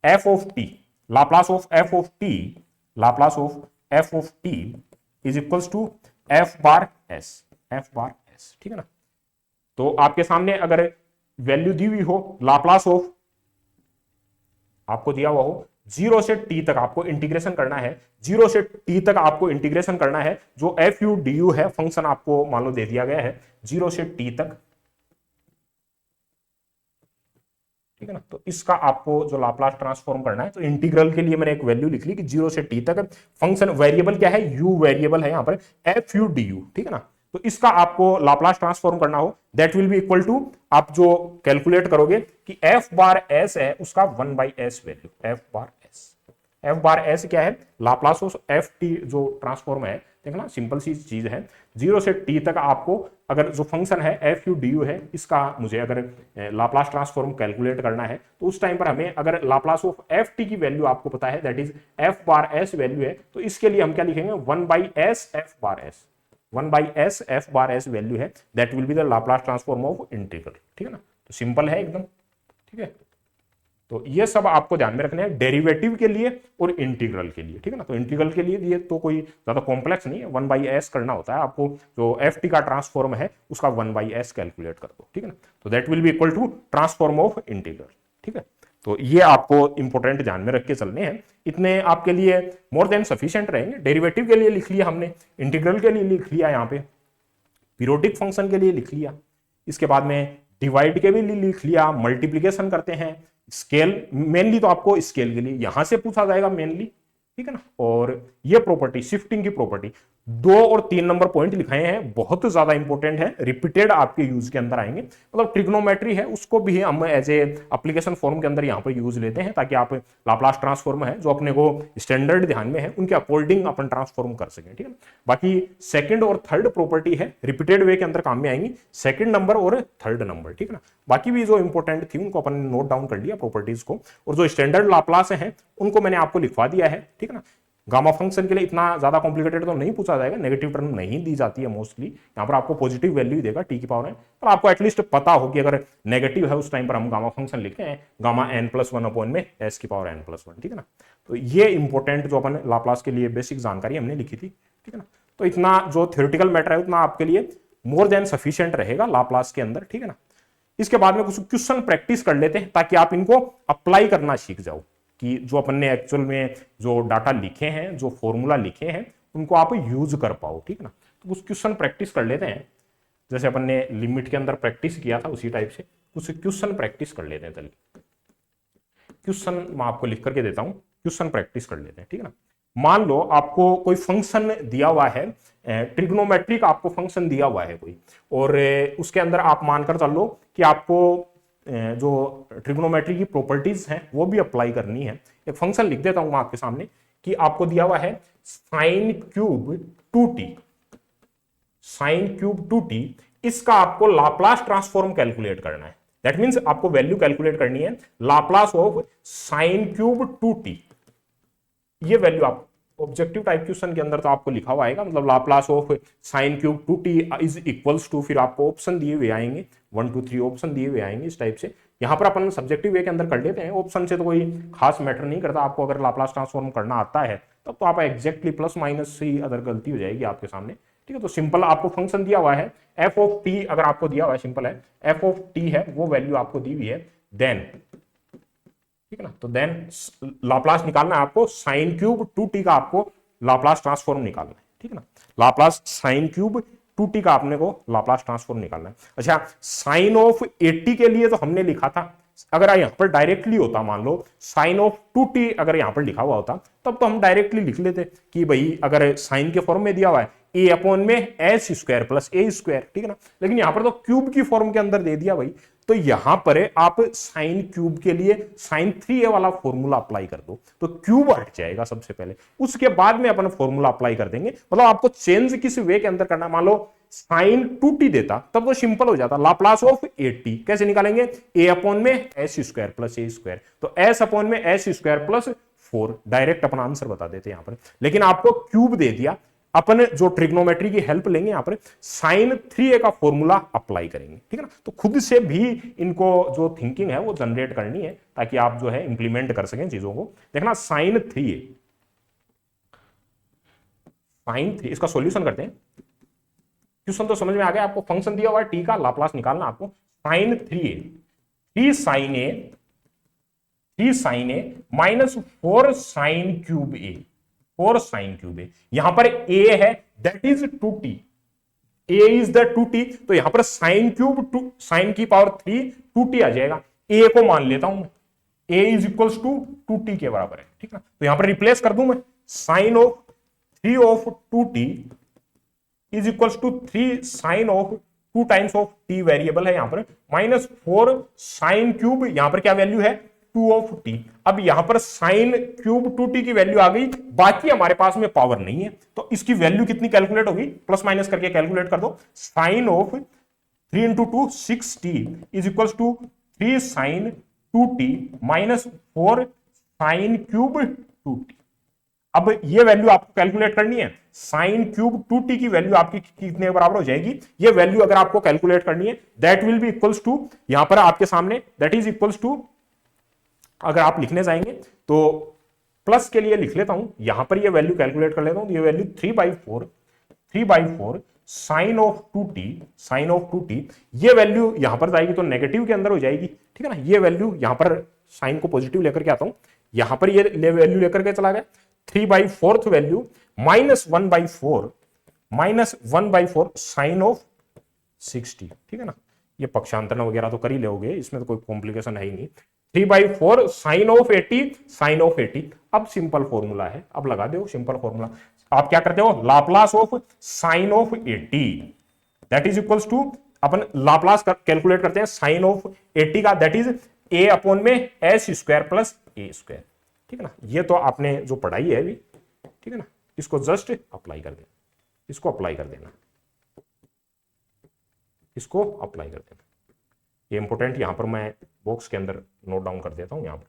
f of T Laplace of F of T, Laplace of F of T is equals to F bar S, ठीक है ना। तो आपके सामने अगर वैल्यू दी हुई हो लाप्लास ऑफ, आपको दिया हुआ हो 0 से t तक आपको इंटीग्रेशन करना है, 0 से t तक आपको इंटीग्रेशन करना है, जो एफ यू डी यू है फंक्शन आपको मान लो दे दिया गया है 0 से t तक, ठीक है ना। तो इसका आपको जो लाप्लास ट्रांसफॉर्म करना है, तो इंटीग्रल के लिए मैंने एक वैल्यू लिख ली कि 0 से t तक फंक्शन, वेरिएबल क्या है, u वेरिएबल है यहां पर एफ यू डी यू, ठीक है ना। तो इसका आपको लाप्लास ट्रांसफॉर्म करना हो that will be equal to, आप जो कैलकुलेट करोगे कि एफ बार एस है उसका 1 by S value, F bar S क्या है, लाप्लास ऑफ एफ टी जो ट्रांसफॉर्म है, देखना सिंपल सी चीज है, 0 से t तक आपको अगर जो फंक्शन है एफ यू डी यू है इसका मुझे अगर लाप्लास ट्रांसफॉर्म कैलकुलेट करना है तो उस टाइम पर हमें अगर लाप्लास ऑफ एफ टी की वैल्यू आपको पता है that is F bar S value है, तो इसके लिए हम क्या लिखेंगे 1 by S F bar S, 1 by S F bar S value है, that will be the Laplace transform of integral, ठीक है ना। तो सिंपल है एकदम, ठीक है। तो ये सब आपको ध्यान में रखना है डेरिवेटिव के लिए और इंटीग्रल के लिए, ठीक है ना। तो इंटीग्रल के लिए ये तो कोई ज्यादा कॉम्प्लेक्स नहीं है, 1 बाई एस करना होता है आपको, जो एफ टी का ट्रांसफॉर्म है उसका 1 बाई एस कैलकुलेट कर दो, ठीक है ना। तो that will be equal to transform of integral, ठीक है। तो ये आपको इंपॉर्टेंट ध्यान में रख के चलने हैं, इतने आपके लिए मोर देन सफिशिएंट रहेंगे। डेरिवेटिव के लिए लिख लिया हमने, इंटीग्रल के लिए लिख लिया, यहाँ पे पीरियोडिक फंक्शन के लिए लिख लिया, इसके बाद में डिवाइड के भी लिए लिख लिया, मल्टीप्लीकेशन करते हैं, स्केल मेनली तो आपको स्केल के लिए यहां से पूछा जाएगा मेनली, ठीक है ना। और ये प्रॉपर्टी शिफ्टिंग की प्रॉपर्टी 2 और 3 नंबर पॉइंट लिखाए हैं, बहुत ज्यादा इंपॉर्टेंट है, रिपीटेड आपके यूज के अंदर आएंगे, मतलब ट्रिग्नोमेट्री है उसको भी हम एज ए एप्लीकेशन फॉर्म के अंदर यहाँ पर यूज लेते हैं ताकि आप लाप्लास ट्रांसफॉर्म है जो अपने को स्टैंडर्ड ध्यान में है उनके अकॉर्डिंग अपन ट्रांसफॉर्म कर सकें, ठीक है। बाकी सेकंड और थर्ड प्रॉपर्टी है रिपीटेड वे के अंदर काम में आएंगी, सेकंड नंबर और थर्ड नंबर, ठीक है ना। बाकी भी जो इंपॉर्टेंट थी उनको अपन ने नोट डाउन कर लिया प्रॉपर्टीज को, और जो स्टैंडर्ड लाप्लास हैं उनको मैंने आपको लिखवा दिया है, ठीक है ना। गामा फंक्शन के लिए इतना ज्यादा कॉम्प्लिकेटेड तो नहीं पूछा जाएगा, नेगेटिव टर्म नहीं दी जाती है मोस्टली, यहाँ पर आपको पॉजिटिव वैल्यू देगा टी की पावर है, पर आपको एटलीस्ट पता हो कि अगर नेगेटिव है उस टाइम पर हम गामा फंक्शन लिखते हैं गामा n+1 अपॉन में एस की पावर n+1, ठीक है ना। तो ये इंपॉर्टेंट जो अपन लाप्लास के लिए बेसिक जानकारी हमने लिखी थी, ठीक है ना। तो इतना जो थ्योरेटिकल मैटर है उतना आपके लिए मोर देन सफिशिएंट रहेगा लाप्लास के अंदर, ठीक है ना। इसके बाद में कुछ क्वेश्चन प्रैक्टिस कर लेते हैं ताकि आप इनको अप्लाई करना सीख जाओ, कि जो अपन ने एक्चुअल में जो डाटा लिखे हैं, जो फॉर्मूला लिखे हैं उनको आप यूज कर पाओ, ठीक है ना। तो कुछ क्वेश्चन प्रैक्टिस कर लेते हैं, जैसे अपन ने लिमिट के अंदर प्रैक्टिस किया था उसी टाइप से कुछ क्वेश्चन प्रैक्टिस कर लेते हैं। चलिए क्वेश्चन मैं आपको लिख करके देता हूं, क्वेश्चन प्रैक्टिस कर लेते हैं, ठीक है ना। मान लो आपको कोई फंक्शन दिया हुआ है, ट्रिग्नोमेट्रिक आपको फंक्शन दिया हुआ है कोई, और उसके अंदर आप मानकर चल लो कि आपको जो ट्रिग्नोमेट्री की प्रॉपर्टीज हैं वो भी अप्लाई करनी है। एक फंक्शन लिख देता हूं मैं आपके सामने कि आपको दिया हुआ है sign cube 2t, sign cube 2t, इसका आपको लाप्लास ट्रांसफॉर्म कैलकुलेट करना है। दैट मींस आपको वैल्यू कैलकुलेट करनी है Laplace of sine cube 2t, ये वैल्यू आप ऑब्जेक्टिव टाइप क्वेश्चन के अंदर तो आपको लिखा हुआ आएगा, मतलब Laplace of sine cube 2t is equals to, फिर आपको ऑप्शन दिए हुए आएंगे 1 2 3 ऑप्शन दिए हुए आएंगे इस टाइप से। यहाँ पर अपन सब्जेक्टिव वे के अंदर कर लेते हैं, ऑप्शन से तो कोई खास मैटर नहीं करता। आपको अगर लाप्लास ट्रांसफॉर्म करना आता है तब तो आप एग्जैक्टली प्लस माइनस ही अदर गलती हो जाएगी आपके सामने, ठीक है। तो सिंपल आपको फंक्शन दिया हुआ है एफ ऑफ टी, अगर आपको दिया हुआ है सिंपल है एफ ऑफ टी है, वो वैल्यू आपको दी हुई है, देन ठीक है ना, तो देन लाप्लास निकालना है आपको साइन क्यूब 2t का, आपको लाप्लास ट्रांसफॉर्म निकालना है, ठीक है ना। लाप्लास साइन क्यूब 2t का आपने को लाप्लास ट्रांसफॉर्म निकालना है। अच्छा, साइन ऑफ 80 के लिए तो हमने लिखा था, अगर यहां पर डायरेक्टली होता, मान लो साइन ऑफ 2t अगर यहां पर लिखा हुआ होता तब तो हम डायरेक्टली लिख लेते कि भाई अगर साइन के फॉर्म में दिया हुआ है ए अपॉन में एस स्क्वायर प्लस ए स्क्वायर, ठीक है ना। लेकिन यहां पर तो क्यूब की फॉर्म के अंदर दे दिया भाई, तो यहां पर आप साइन क्यूब के लिए साइन 3a वाला फॉर्मूला अप्लाई कर दो, तो क्यूब हट जाएगा सबसे पहले, उसके बाद में अपन फॉर्मूला अप्लाई कर देंगे। मतलब आपको चेंज किस वे के अंदर करना, मान लो साइन 2t देता तब तो सिंपल हो जाता, लाप्लास ऑफ 80 कैसे निकालेंगे, ए अपॉन में एस स्क्वायर प्लस ए स्क्वायर, तो एस अपॉन में एस स्क्वायर प्लस 4, डायरेक्ट अपना आंसर बता देते हैं यहां पर। लेकिन आपको क्यूब दे दिया, अपन जो ट्रिग्नोमेट्री की हेल्प लेंगे यहां पर साइन 3a का फॉर्मूला अप्लाई करेंगे, ठीक है ना। तो खुद से भी इनको जो थिंकिंग है वो जनरेट करनी है ताकि आप जो है इंप्लीमेंट कर सकें चीजों को। देखना साइन 3a, साइन 3, इसका सॉल्यूशन करते हैं। क्वेश्चन तो समझ में आ गया आपको, फंक्शन दिया हुआ है टी का, लाप्लास निकालना आपको। साइन 3a, 3 साइन ए माइनस 4 साइन क्यूब ए, 4 साइन क्यूब ए, यहां पर a है that is 2t, a is the 2t, तो यहां पर साइन क्यूब 2 साइन की पावर 3 2t आ जाएगा। a को मान लेता हूं मैं, a is equals to 2t के बराबर है, ठीक है। तो यहां पर रिप्लेस कर दूं मैं, sine of 3 of 2t is equals to 3 sine of 2 times of t variable है यहां पर, माइनस 4 साइन क्यूब, यहां पर क्या वैल्यू है 2 ऑफ t। अब यहां पर साइन क्यूब 2t की वैल्यू आ गई, बाकी हमारे पास में पावर नहीं है, तो इसकी वैल्यू कितनी कैलकुलेट होगी, प्लस माइनस करके कैलकुलेट कर दो। Sine of 3 into 2 6t is equals to 3 sine 2t minus 4 sine cube 2t। अब ये वैल्यू आपको कैलकुलेट करनी है, साइन क्यूब 2t की वैल्यू आपकी कितने बराबर हो जाएगी, ये वैल्यू अगर आपको कैलकुलेट करनी है that will be equals to, यहां पर आपके सामने दैट इज इक्वल्स टू, अगर आप लिखने जाएंगे तो प्लस के लिए लिख लेता हूं, यहां पर ये वैल्यू कैलकुलेट कर लेता हूं, ये value 3/4 sine of 2t, sine of 2t, ये वैल्यू यहां पर जाएगी तो नेगेटिव के अंदर हो जाएगी, ठीक है ना। ये वैल्यू यहां पर साइन को पॉजिटिव लेकर के आता हूं, यहां पर ये वैल्यू लेकर के चला गया 3/4 वैल्यू माइनस 1/4 साइन ऑफ 60, ठीक है ना। ये पक्षांतरण वगैरह तो कर ही लोगे, इसमें तो कोई कॉम्प्लिकेशन है ही नहीं। 3/4 साइन ऑफ 80 साइन ऑफ 80। अब सिंपल फॉर्मूला है, अब लगा दो सिंपल फॉर्मूला। आप क्या करते हो, Laplace of sine of 80 that is equals to, अपन लाप्लास कैलकुलेट करते हैं साइन ऑफ 80 का, दैट इज a अपॉन में एस स्क्वायर प्लस ए स्क्वायर, ठीक है ना। ये तो आपने जो पढ़ाई है अभी, ठीक है ना, इसको जस्ट अप्लाई कर देना, इसको अप्लाई कर देना, इसको अप्लाई कर देना। ये इंपोर्टेंट यहां पर मैं बॉक्स के अंदर नोट डाउन कर देता हूं यहां पर,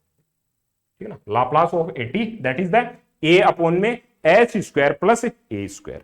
ठीक है ना। Laplace of 80 that is the a upon में S square plus A square,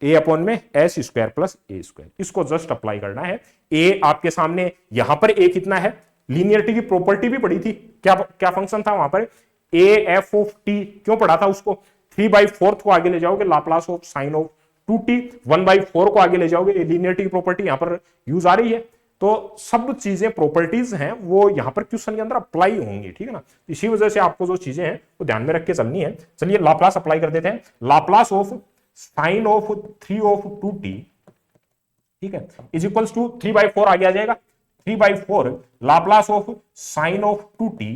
a upon में एस स्क्वायर प्लस ए स्क्वायर, इसको जस्ट अप्लाई करना है। a आपके सामने, यहां पर a कितना है, लीनियरिटी की प्रॉपर्टी भी पड़ी थी, क्या क्या फंक्शन था वहां पर, a f ऑफ t, क्यों पढ़ा था उसको, 3/4 को आगे ले जाओगे, Laplace of sine of 2t 1/4 को आगे ले जाओगे, लीनियरिटी की प्रॉपर्टी यहां पर यूज आ रही है। तो सब चीजें प्रॉपर्टीज हैं वो यहां पर क्वेश्चन के अंदर अप्लाई होंगी, ठीक है ना। इसी वजह से आपको जो चीजें हैं वो ध्यान में रख के चलनी है। चलिए लाप्लास अप्लाई कर देते हैं, Laplace of sine of 3 of 2t, ठीक है, इज इक्वल्स टू 3/4 आगे आ जाएगा, 3/4 Laplace of sine of 2t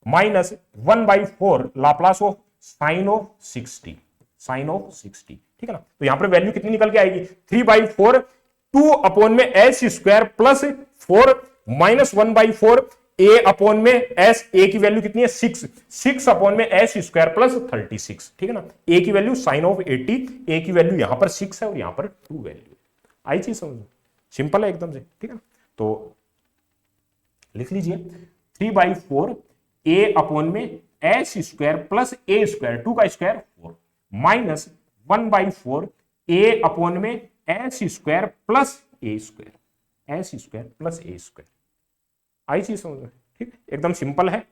minus 1/4 Laplace of sine of 60, sine of 60, ठीक है ना। तो यहां पर वैल्यू कितनी निकल के आएगी, 3/4 2 अपॉन में एस स्क्वायर प्लस 4 माइनस 1/4 ए अपॉन में एस, ए की वैल्यू कितनी है 6 अपॉन में एस स्क्वायर प्लस 36, ठीक है ना। ए की वैल्यू साइन ऑफ 80, ए की वैल्यू यहां पर 6 है और यहां पर 2 वैल्यू। आई चीज समझ, सिंपल है एकदम से, ठीक है ना। तो लिख लीजिए 3/4 ए अपॉन में एस स्क्वायर प्लस ए स्क्वायर, 2 का स्क्वायर 4 माइनस 1/4 ए अपॉन में एस स्क्वायर प्लस ए स्क्वायर, एस स्क्वायर प्लस ए स्क्वायर। आई चीज समझ में? ठीक है, एकदम सिंपल है,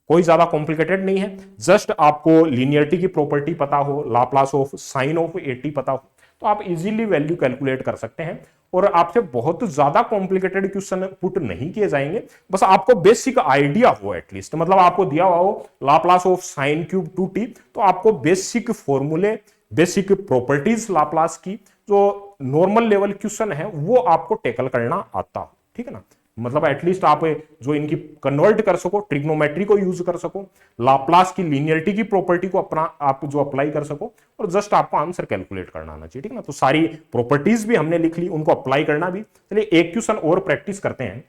कोई ज्यादा कॉम्प्लिकेटेड नहीं है। जस्ट आपको लीनियरिटी की प्रॉपर्टी पता हो, लाप्लास ऑफ साइन ऑफ 80 पता हो, तो आप इजीली वैल्यू कैलकुलेट कर सकते हैं। और आपसे बहुत ज्यादा कॉम्प्लिकेटेड क्वेश्चन पुट नहीं किए जाएंगे, बस आपको बेसिक आइडिया हो एटलीस्ट, मतलब आपको दिया हुआ हो Laplace of sine cube 2t, तो आपको बेसिक फॉर्मूले, बेसिक प्रॉपर्टीज लाप्लास की, जो नॉर्मल लेवल क्वेश्चन है वो आपको टेकल करना आता हो। ठीक है ना, मतलब एटलीस्ट आप जो इनकी कन्वर्ट कर सको, ट्रिग्नोमेट्री को यूज कर सको, लाप्लास की लीनियरिटी की प्रॉपर्टी को अपना आप जो अप्लाई कर सको, और जस्ट आपको आंसर कैलकुलेट करना आना चाहिए। ठीक है ना, तो सारी प्रॉपर्टीज भी हमने लिख ली, उनको अप्लाई करना भी। चलिए एक क्वेश्चन और प्रैक्टिस करते हैं,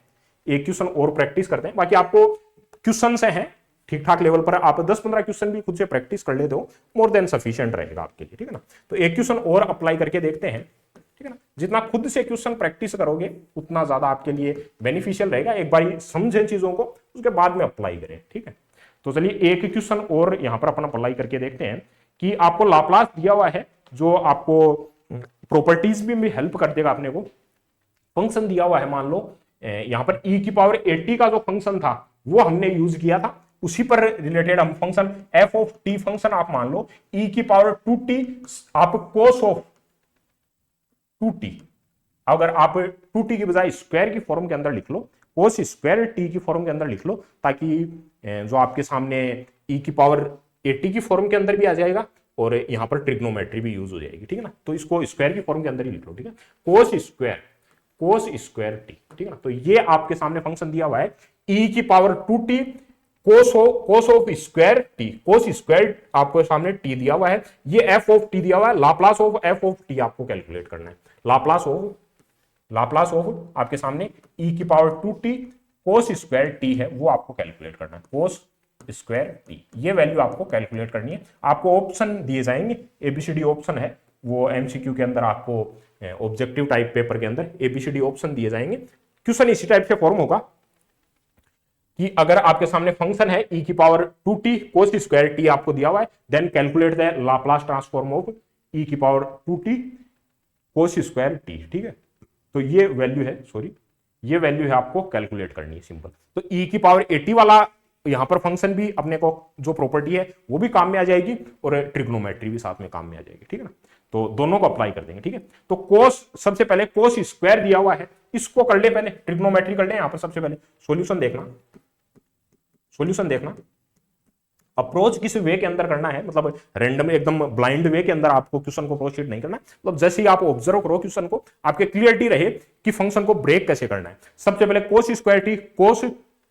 एक क्वेश्चन और प्रैक्टिस करते हैं। बाकी आपको क्वेश्चन से है ठीक ठाक लेवल पर, आप 10-15 क्वेश्चन भी खुद से प्रैक्टिस कर लेते हो, मोर देन सफिशिएंट रहेगा आपके लिए। ठीक है ना, तो एक क्वेश्चन और अप्लाई करके देखते हैं। ठीक है ना, जितना खुद से क्वेश्चन प्रैक्टिस करोगे उतना ज्यादा आपके लिए बेनिफिशियल रहेगा। एक बार समझें चीजों को, उसके बाद में अप्लाई करें। ठीक है, तो चलिए एक क्वेश्चन और यहां पर अपन अप्लाई करके देखते हैं कि आपको लाप्लास दिया हुआ है, जो आपको प्रॉपर्टीज भी हेल्प कर देगा अपने को। फंक्शन दिया हुआ है, मान लो यहां पर e की पावर 80 का जो फंक्शन था वो हमने यूज किया था, उसी पर रिलेटेड हम function f of t function आप मान लो e की पावर 2t, आप cos ऑफ 2t, अगर आप 2t की बजाय स्क्वायर की फॉर्म के अंदर लिख लो, cos स्क्वायर t की फॉर्म के अंदर लिख लो, ताकि जो आपके सामने e की पावर 80 की फॉर्म के अंदर भी आ जाएगा और यहां पर ट्रिग्नोमेट्री भी यूज हो जाएगी। ठीक है ना, तो इसको स्क्वायर की फॉर्म के अंदर ही लिख लो। ठीक है, cos स्क्वायर t। ठीक है ना, तो ये आपके सामने फंक्शन दिया हुआ है e की power 2t cos of square T, cos square आपको सामने टी दिया हुआ है, ये एफ ऑफ टी दिया हुआ है, Laplace of F of T आपको कैलकुलेट करना है। लाप्लास ऑफ आपके सामने e की power 2t cos square T है, वो आपको कैलकुलेट करना है, कोस स्क्वायर टी, ये वैल्यू आपको कैलकुलेट करनी है। आपको ऑप्शन दिए जाएंगे, एबीसीडी ऑप्शन है, वो एमसीक्यू के अंदर आपको ऑब्जेक्टिव टाइप पेपर के अंदर एबीसीडी ऑप्शन दिए जाएंगे। क्वेश्चन इसी टाइप से फॉर्म होगा कि अगर आपके सामने फंक्शन है e की power 2t cos square t आपको दिया हुआ है, then calculate the Laplace transform of e की power 2t cos square t। ठीक है, तो ये वैल्यू है, ये वैल्यू है आपको कैलकुलेट करनी है, सिंपल। तो e की पावर 80 वाला यहां पर फंक्शन भी अपने को जो प्रॉपर्टी है वो भी काम में आ जाएगी और ट्रिग्नोमेट्री भी साथ में काम में आ जाएगी। ठीक है ना, तो दोनों को अप्लाई कर देंगे। ठीक है, तो कोस, सबसे पहले कोस स्क्वायर दिया हुआ है, इसको कर ले, पहले ट्रिग्नोमेट्री कर ले। यहां पर सबसे पहले सॉल्यूशन देखना, अप्रोच किस वे के अंदर करना है, मतलब रैंडम एकदम ब्लाइंड वे के अंदर आपको क्वेश्चन को प्रोसीड नहीं करना, मतलब जैसे ही आप ऑब्जर्व करो क्वेश्चन को, आपके क्लियरिटी रहे कि फंक्शन को ब्रेक कैसे करना है। सबसे पहले कोस स्क्वायर टी कोस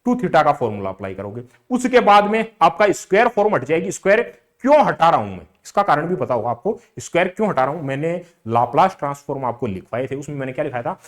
2 थीटा का फॉर्मूला अप्लाई करोगे, उसके बाद में आपका स्क्वायर फॉर्म हट जाएगी। स्क्वायर क्यों हटा रहा हूं मैं, इसका कारण भी पता होगा आपको, स्क्वायर क्यों हटा रहा हूं। मैंने लाप्लास ट्रांसफॉर्म आपको लिखवाए थे, उसमें मैंने क्या लिखाया था,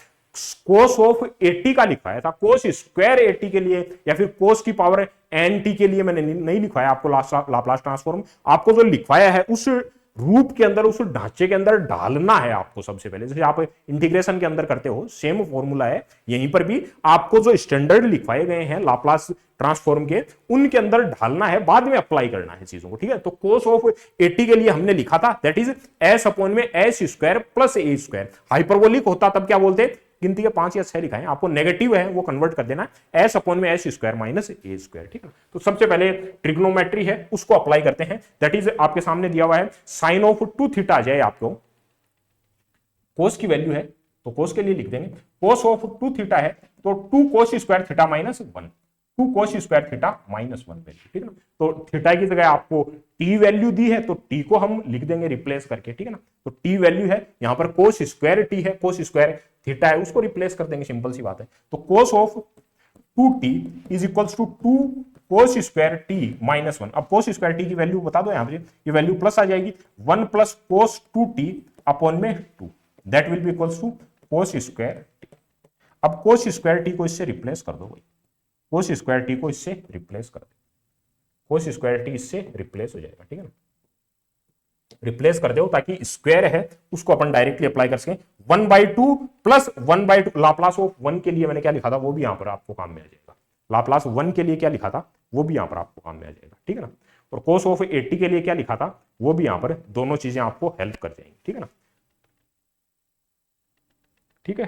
कोस ऑफ 80 का लिखवाया था, कोस स्क्वायर 80 के लिए या फिर कोस की पावर एनटी के लिए मैंने नहीं लिखवाया आपको लाप्लास ट्रांसफॉर्म। आपको जो लिखवाया है उस रूप के अंदर, उस ढांचे के अंदर डालना है आपको सबसे पहले। जैसे आप इंटीग्रेशन के अंदर करते हो, सेम फॉर्मूला है यहीं पर भी, आपको जो स्टैंडर्ड लिखवाए गए हैं लाप्लास ट्रांसफॉर्म के, उनके अंदर ढालना है, बाद में अप्लाई करना है चीजों को। ठीक है, तो कोस ऑफ 80 के लिए हमने लिखा था दैट इज एस अपॉन में एस स्क्वायर प्लस ए स्क्वायर। हाइपरबोलिक होता तब क्या बोलते, गिनती के 5 या 6 लिखाएं, आपको नेगेटिव है वो कन्वर्ट कर देना, एस अपॉन में S square minus A square. ठीक है, तो सबसे पहले ट्रिग्नोमेट्री है उसको अप्लाई करते हैं, दैट इज आपके सामने दिया हुआ है साइन ऑफ 2 थीटा आ जाए, आपको कोस की वैल्यू है तो कोस के लिए लिख देंगे, कोस ऑफ 2 थीटा है तो 2 cos square theta minus 1, 2 cos square theta minus 1 value. ठीक है ना, तो थीटा की जगह आपको टी वैल्यू दी है तो टी को हम लिख देंगे रिप्लेस करके। ठीक है ना, तो टी वैल्यू है यहां पर कोस स्क्वायर टी है, कोस स्क्वायर थीटा है, उसको रिप्लेस कर देंगे, सिंपल सी बात है। तो cos of 2t is equals to 2 cos square t minus 1। अब कोस स्क्वायर टी की वैल्यू बता दो, यहां पर ये वैल्यू प्लस आ जाएगी, 1 प्लस कोस 2t अपॉन में 2, that will be equals to cos square t. अब कोस स्क्वायर टी को इससे रिप्लेस कर दो भाई, कोस स्क्वायर टी को इससे रिप्लेस कर दो, कोस स्क्वायर टी इससे रिप्लेस हो जाएगा। ठीक है ना, रिप्लेस कर दो ताकि स्क्वायर है उसको अपन डायरेक्टली अप्लाई कर सकें। 1/2 प्लस 1/2 लाप्लास ऑफ 1 के लिए मैंने क्या लिखा था वो भी यहां पर आपको काम में आ जाएगा। लाप्लास 1 के लिए क्या लिखा था, वो भी यहां पर आपको काम में आ जाएगा, ठीक है ना। और cos ऑफ 80 के लिए क्या लिखा था, वो भी यहां पर दोनों चीजें आपको हेल्प कर जाएंगी, ठीक है ना। ठीक है,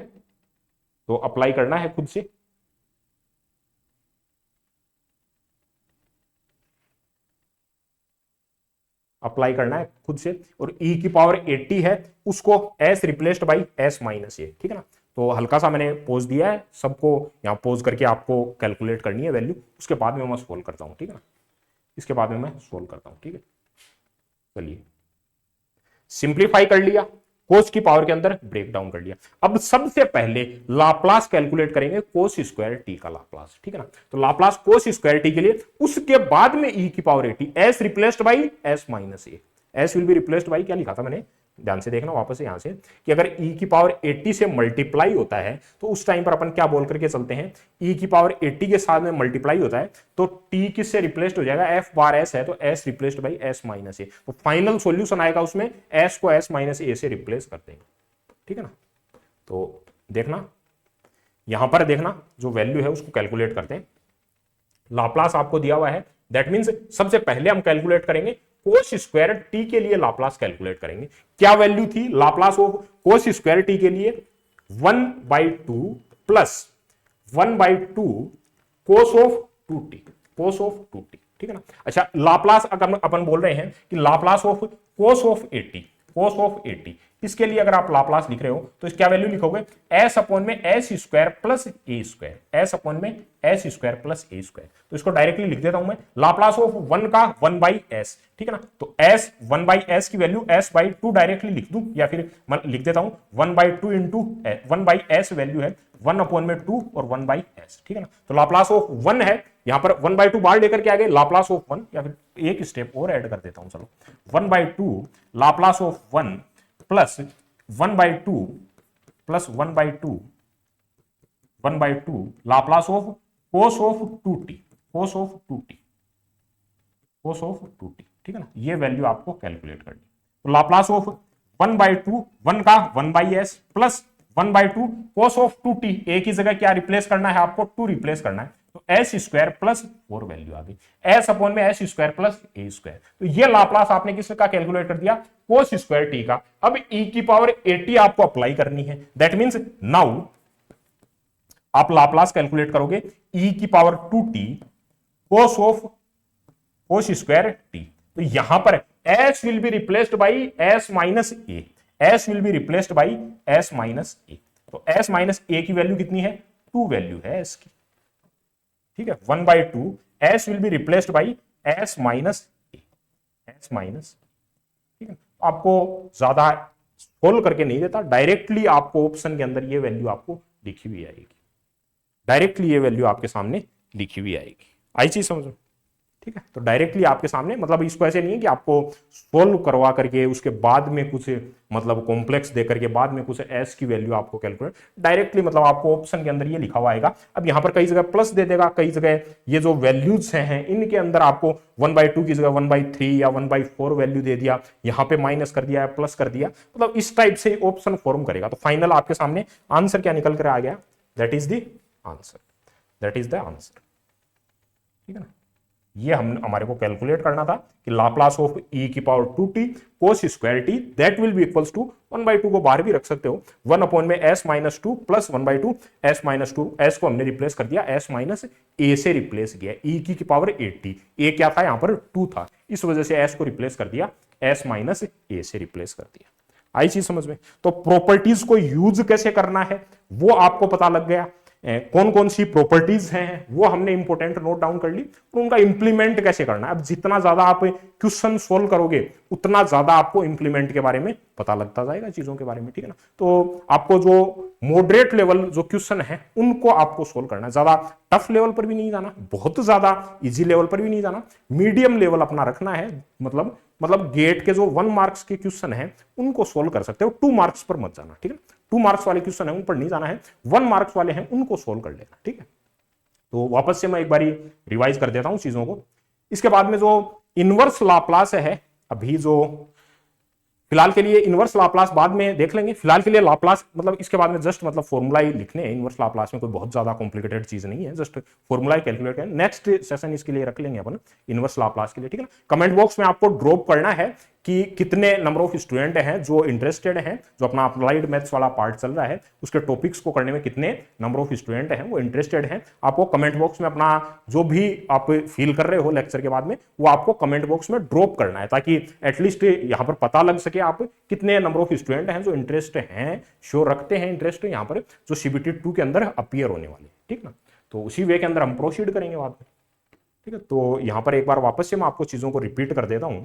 तो अप्लाई करना है खुद से। अप्लाई करना है खुद से। और e की पावर 80 है, उसको s replaced by s minus A, ठीक है ना। तो हल्का सा मैंने पोज दिया है, सबको यहां पोज करके आपको कैलकुलेट करनी है वैल्यू, उसके बाद में मैं सोल्व करता हूं, ठीक है ना। इसके बाद में मैं सोल्व करता हूं, ठीक है। चलिए, सिंप्लीफाई कर लिया, कोस की पावर के अंदर ब्रेक डाउन कर लिया। अब सबसे पहले लाप्लास कैलकुलेट करेंगे कोस स्क्वायर टी का लाप्लास, ठीक है ना। तो लाप्लास कोस स्क्वायर टी के लिए, उसके बाद में e की power 80, s replaced by s minus A, s will be replaced by, क्या लिखा था मैंने, ध्यान से देखना वापस से यहां से, कि अगर e की पावर 80 से मल्टीप्लाई होता है तो उस टाइम पर अपन क्या बोल करके चलते हैं, e की पावर 80 के साथ में मल्टीप्लाई होता है तो t किससे रिप्लेस्ड हो जाएगा, f बार s है तो s replaced by s minus A. तो फाइनल सॉल्यूशन आएगा उसमें, s को s माइनस ए से रिप्लेस कर देंगे, ठीक है ना। तो देखना यहां पर, देखना जो वैल्यू है उसको कैलकुलेट करते हैं। लाप्लास आपको दिया हुआ है, दैट मींस सबसे पहले हम कैलकुलेट करेंगे कोस स्क्वायर टी के लिए लाप्लास कैलकुलेट करेंगे। क्या वैल्यू थी Laplace of cos square T के लिए, 1/2 plus 1/2 cos of 2t, cos of 2t, ठीक है ना। अच्छा, लाप्लास अगर अपन बोल रहे हैं कि Laplace of cos of 80, cos of 80, इसके लिए अगर आप लाप्लास लिख रहे हो तो क्या वैल्यू लिखोगे, s अपॉन में s स्क्वायर प्लस ए स्क्वायर, s अपॉन में s स्क्वायर प्लस ए स्क्वायर। तो इसको डायरेक्टली लिख देता हूं मैं, लाप्लास ऑफ 1 का 1/s, ठीक है ना। तो s 1/s की वैल्यू s/2 डायरेक्टली लिख दूं, या फिर मैं लिख देता हूं 1/2 इंटू 1/s वैल्यू है 1 अपॉन में 2 और 1/s, ठीक है ना। तो लाप्लास ऑफ 1 है, यहां पर 1/2 बाहर लेकर के आ गए, लाप्लास ऑफ 1, या फिर एक स्टेप और ऐड कर देता हूं, चलो 1/2 Laplace of 1 plus 1/2 plus 1/2 Laplace of cos of 2t, cos of 2t, cos of 2t, ठीक है ना। ये वैल्यू आपको कैलकुलेट करनी। तो लाप्लास ऑफ 1/2, 1 का 1/s plus 1/2 cos of 2t, ए की जगह क्या रिप्लेस करना है आपको, 2 रिप्लेस करना है, तो s स्क्वायर प्लस 4 वैल्यू आ गई, s अपॉन में s स्क्वायर प्लस ए स्क्वायर। तो ये लाप्लास आपने किसका कैलकुलेट कर दिया, कोस स्क्वायर टी का। अब e की पावर 80 आपको अप्लाई करनी है, दैट मींस नाउ आप लाप्लास कैलकुलेट करोगे e की power 2t cos of cos square T. तो यहां पर s will be replaced by s minus A, s will be replaced by s minus A. तो s माइनस ए की value कितनी है, 2 वैल्यू है s की, ठीक है। 1/2 s will be replaced by s minus A, s minus, ठीक है। आपको ज्यादा सोल्व करके नहीं देता, डायरेक्टली आपको ऑप्शन के अंदर ये वैल्यू आपको लिखी हुई आएगी, डायरेक्टली ये वैल्यू आपके सामने लिखी हुई आएगी। आई चीज समझो, ठीक है। तो डायरेक्टली आपके सामने, मतलब इसको ऐसे नहीं है कि आपको सोल्व करवा करके उसके बाद में कुछ मतलब कॉम्प्लेक्स दे करके बाद में कुछ s की वैल्यू आपको कैलकुलेट, डायरेक्टली मतलब आपको ऑप्शन के अंदर ये लिखा हुआ आएगा। अब यहां पर कई जगह प्लस दे देगा, कई जगह ये जो वैल्यूज हैं इनके अंदर आपको 1/2 की जगह 1/3 या 1/4 वैल्यू दे दिया, यहां पे माइनस कर दिया, प्लस कर दिया, मतलब इस टाइप से ऑप्शन फॉर्म करेगा। तो फाइनल आपके सामने आंसर क्या निकल कर आ गया, that is the answer, that is the answer, ठीक है ना। ये हम हमारे को कैलकुलेट करना था कि लाप्लास ऑफ e की power 2t cos square t, that will be equals to 1/2 को बाहर भी रख सकते हो, 1 अपॉन में s minus 2 plus 1/2 s minus 2, s को हमने रिप्लेस कर दिया s माइनस a से रिप्लेस किया, e की पावर 80, a क्या था यहां पर 2 था, इस वजह से s को रिप्लेस कर दिया, s माइनस a से रिप्लेस कर दिया। आई चीज समझ में। तो प्रॉपर्टीज को यूज कैसे करना है वो आपको पता लग गया, कौन कौन सी प्रॉपर्टीज हैं वो हमने इंपॉर्टेंट नोट डाउन कर ली, और उनका इंप्लीमेंट कैसे करना है। अब जितना ज्यादा आप क्वेश्चन सोल्व करोगे उतना ज्यादा आपको इंप्लीमेंट के बारे में पता लगता जाएगा, चीजों के बारे में, ठीक है ना। तो आपको जो मॉडरेट लेवल जो क्वेश्चन है उनको आपको सोल्व करना है, ज्यादा टफ लेवल पर भी नहीं जाना, बहुत ज्यादा इजी लेवल पर भी नहीं जाना, मीडियम लेवल अपना रखना है। मतलब गेट के जो 1 मार्क्स के क्वेश्चन है उनको सोल्व कर सकते हो, 2 मार्क्स पर मत जाना, ठीक है। 2 मार्क्स वाले क्वेश्चन है उन पर नहीं जाना है, 1 मार्क्स वाले हैं उनको सोल्व कर लेना, ठीक है। तो वापस से मैं एक बारी रिवाइज कर देता हूं चीजों को। इसके बाद में जो इनवर्स लाप्लास है, अभी जो फिलहाल के लिए इनवर्स लाप्लास बाद में देख लेंगे। फिलहाल के लिए लाप्लास मतलब इसके बाद में जस्ट मतलब फॉर्मूला ही लिखने हैं। इनवर्स लाप्लास में कोई बहुत ज्यादा कॉम्प्लिकेटेड चीज नहीं है, जस्ट फॉर्मूला ही कैलकुलेट है। नेक्स्ट सेशन इसके लिए रख लेंगे अपन इनवर्स लाप्लास के लिए, ठीक है ना। कमेंट बॉक्स में आपको ड्रॉप करना है कि कितने नंबर ऑफ स्टूडेंट हैं जो इंटरेस्टेड हैं, जो अपना अप्लाइड मैथ्स वाला पार्ट चल रहा है उसके टॉपिक्स को करने में कितने नंबर ऑफ स्टूडेंट हैं वो इंटरेस्टेड हैं। आपको कमेंट बॉक्स में अपना जो भी आप फील कर रहे हो लेक्चर के बाद में वो आपको कमेंट बॉक्स में ड्रॉप करना है, ताकि एटलीस्ट यहां पर पता लग सके आप कितने नंबर ऑफ स्टूडेंट हैं जो इंटरेस्ट हैं, शो रखते हैं इंटरेस्ट यहां पर जो सीबीटी 2 के अंदर अपीयर होने वाले, ठीक ना। तो उसी वे के अंदर हम प्रोसीड करेंगे बाद में, ठीक है। तो यहां पर एक बार वापस से मैं आपको चीजों को रिपीट कर देता हूं,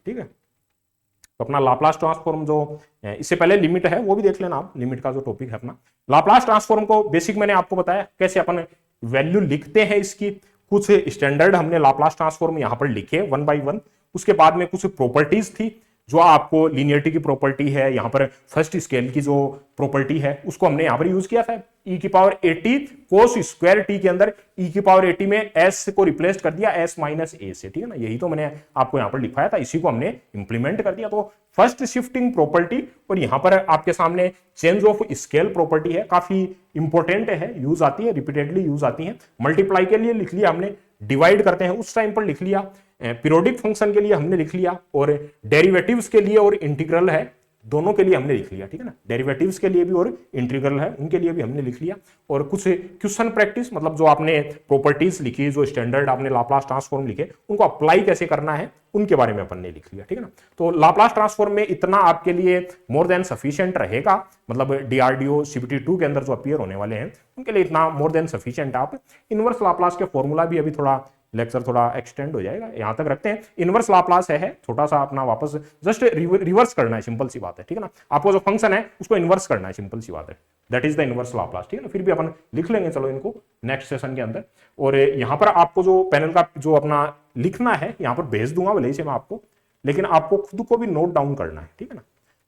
ठीक है। तो अपना लाप्लास ट्रांसफॉर्म जो इससे पहले लिमिट है वो भी देख लेना आप, लिमिट का जो टॉपिक है अपना लाप्लास ट्रांसफॉर्म को बेसिक मैंने आपको बताया कैसे अपन वैल्यू लिखते हैं इसकी। कुछ स्टैंडर्ड हमने लाप्लास ट्रांसफॉर्म यहां पर लिखे वन बाय वन। उसके बाद में कुछ प्रॉपर्टीज थी जो आपको लीनियरिटी की प्रॉपर्टी है, यहां पर फर्स्ट स्केल की जो प्रॉपर्टी है उसको हमने यहां पर यूज किया था। e की पावर 80 कोस स्क्वायर टी के अंदर e की पावर 80 में s को रिप्लेस कर दिया s माइनस a से, ठीक है ना। यही तो मैंने आपको यहां पर लिखवाया था, इसी को हमने इंप्लीमेंट कर दिया। तो फर्स्ट शिफ्टिंग प्रॉपर्टी और यहां पर आपके सामने चेंज ऑफ स्केल प्रॉपर्टी है, काफी इंपॉर्टेंट है, यूज आती है, रिपीटेडली यूज आती है। मल्टीप्लाई के लिए लिख लिया हमने, डिवाइड करते हैं उस टाइम पर लिख लिया, पीरियोडिक फंक्शन के लिए हमने लिख लिया, और डेरिवेटिव्स के लिए और इंटीग्रल है दोनों के लिए हमने लिख लिया, ठीक है ना। डेरिवेटिव्स के लिए भी और इंटीग्रल है उनके लिए भी हमने लिख लिया। और कुछ क्वेश्चन प्रैक्टिस मतलब जो आपने प्रॉपर्टीज लिखी, जो स्टैंडर्ड आपने लाप्लास ट्रांसफॉर्म लिखे उनको अप्लाई कैसे करना है उनके बारे में अपन ने लिख लिया, ठीक है ना। तो लाप्लास ट्रांसफॉर्म में इतना आपके लिए मोर देन सफिशिएंट रहेगा, मतलब डीआरडीओ सीबीटी 2 के अंदर जो अपीयर होने वाले हैं उनके लिए इतना मोर देन सफिशिएंट। आप इनवर्स लाप्लास के फॉर्मूला भी अभी थोड़ा लेक्चर थोड़ा एक्सटेंड हो जाएगा, यहां तक रखते हैं। इनवर्स लाप्लास है छोटा सा अपना वापस जस्ट रिवर्स करना है, सिंपल सी बात है, ठीक है ना। आपको जो फंक्शन है उसको इन्वर्स करना है, सिंपल सी बात है, that is the inverse Laplace, ठीक है ना। फिर भी अपन लिख लेंगे चलो इनको नेक्स्ट सेशन के अंदर। और यहां पर आपको जो पैनल का जो अपना लिखना है यहां पर भेज दूंगा भले से मैं आपको, लेकिन आपको खुद को भी नोट डाउन करना है, ठीक है ना।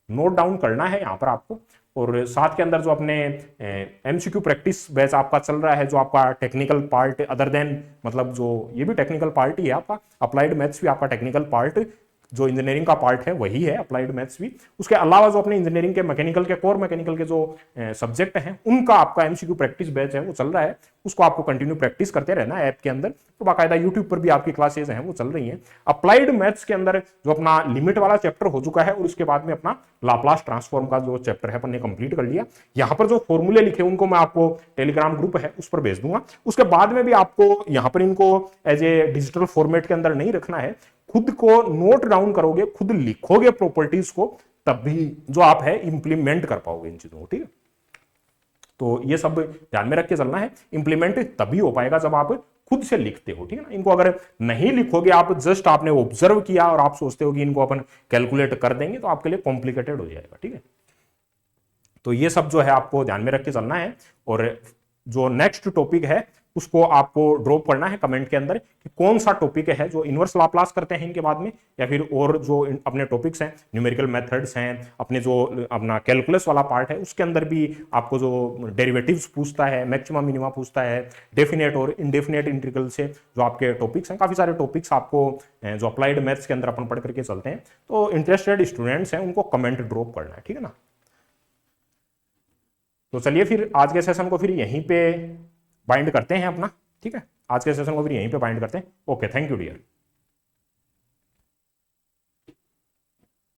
नोट डाउन करना है यहां पर आपको। और साथ के अंदर जो अपने एमसीक्यू प्रैक्टिस बैच आपका चल रहा है, जो आपका टेक्निकल पार्ट अदर देन मतलब जो ये भी टेक्निकल पार्ट ही है आपका, अप्लाइड मैथ्स भी आपका टेक्निकल पार्ट, जो इंजीनियरिंग का पार्ट है वही है अप्लाइड मैथ्स भी। उसके अलावा जो अपने इंजीनियरिंग के मैकेनिकल के कोर मैकेनिकल के जो सब्जेक्ट हैं उनका आपका एमसीक्यू प्रैक्टिस बैच है वो चल रहा है, उसको आपको कंटिन्यू प्रैक्टिस करते रहना ऐप के अंदर। तो बाकायदा यूट्यूब पर भी आपकी क्लासेज हैं वो चल रही हैं। अप्लाइड मैथ्स के अंदर जो अपना लिमिट वाला चैप्टर हो चुका है और उसके बाद में अपना लाप्लास ट्रांसफॉर्म का जो चैप्टर है अपन ने कंप्लीट कर लिया। यहाँ पर जो फॉर्मूले लिखे उनको मैं आपको टेलीग्राम ग्रुप है उस पर भेज दूंगा। उसके बाद में भी आपको यहाँ पर इनको एज ए डिजिटल फॉर्मेट के अंदर नहीं रखना है, खुद को नोट डाउन करोगे, खुद लिखोगे प्रॉपर्टीज को, तब भी जो आप है इंप्लीमेंट कर पाओगे इन चीजों को, ठीक है। तो ये सब ध्यान में रख के चलना है, इंप्लीमेंट तभी हो पाएगा जब आप खुद से लिखते हो, ठीक है ना। इनको अगर नहीं लिखोगे आप, जस्ट आपने ऑब्जर्व किया और आप सोचते हो कि इनको अपन कैलकुलेट कर देंगे, तो आपके लिए कॉम्प्लिकेटेड हो जाएगा, ठीक है। तो ये सब जो है आपको ध्यान में रख के चलना है। और जो नेक्स्ट टॉपिक है उसको आपको ड्रॉप करना है कमेंट के अंदर कि कौन सा टॉपिक है जो इनवर्स लाप्लास करते हैं इनके बाद में, या फिर और जो अपने टॉपिक्स हैं, न्यूमेरिकल मेथड्स हैं, अपने जो अपना कैलकुलस वाला पार्ट है उसके अंदर भी आपको जो डेरिवेटिव्स पूछता है, मैक्सिमम मिनिमा पूछता है, डेफिनेट और इनडेफिनेट इंटीग्रल से जो आपके टॉपिक्स हैं, काफी सारे टॉपिक्स आपको जो अप्लाइड मैथ्स के अंदर अपन पढ़ करके चलते हैं। तो इंटरेस्टेड स्टूडेंट्स हैं उनको कमेंट ड्रॉप करना है, ठीक है ना। तो चलिए फिर आज के सेशन को फिर यहीं पे बाइंड करते हैं अपना, ठीक है। आज के सेशन को फिर यहीं पे बाइंड करते हैं। Okay, thank you dear.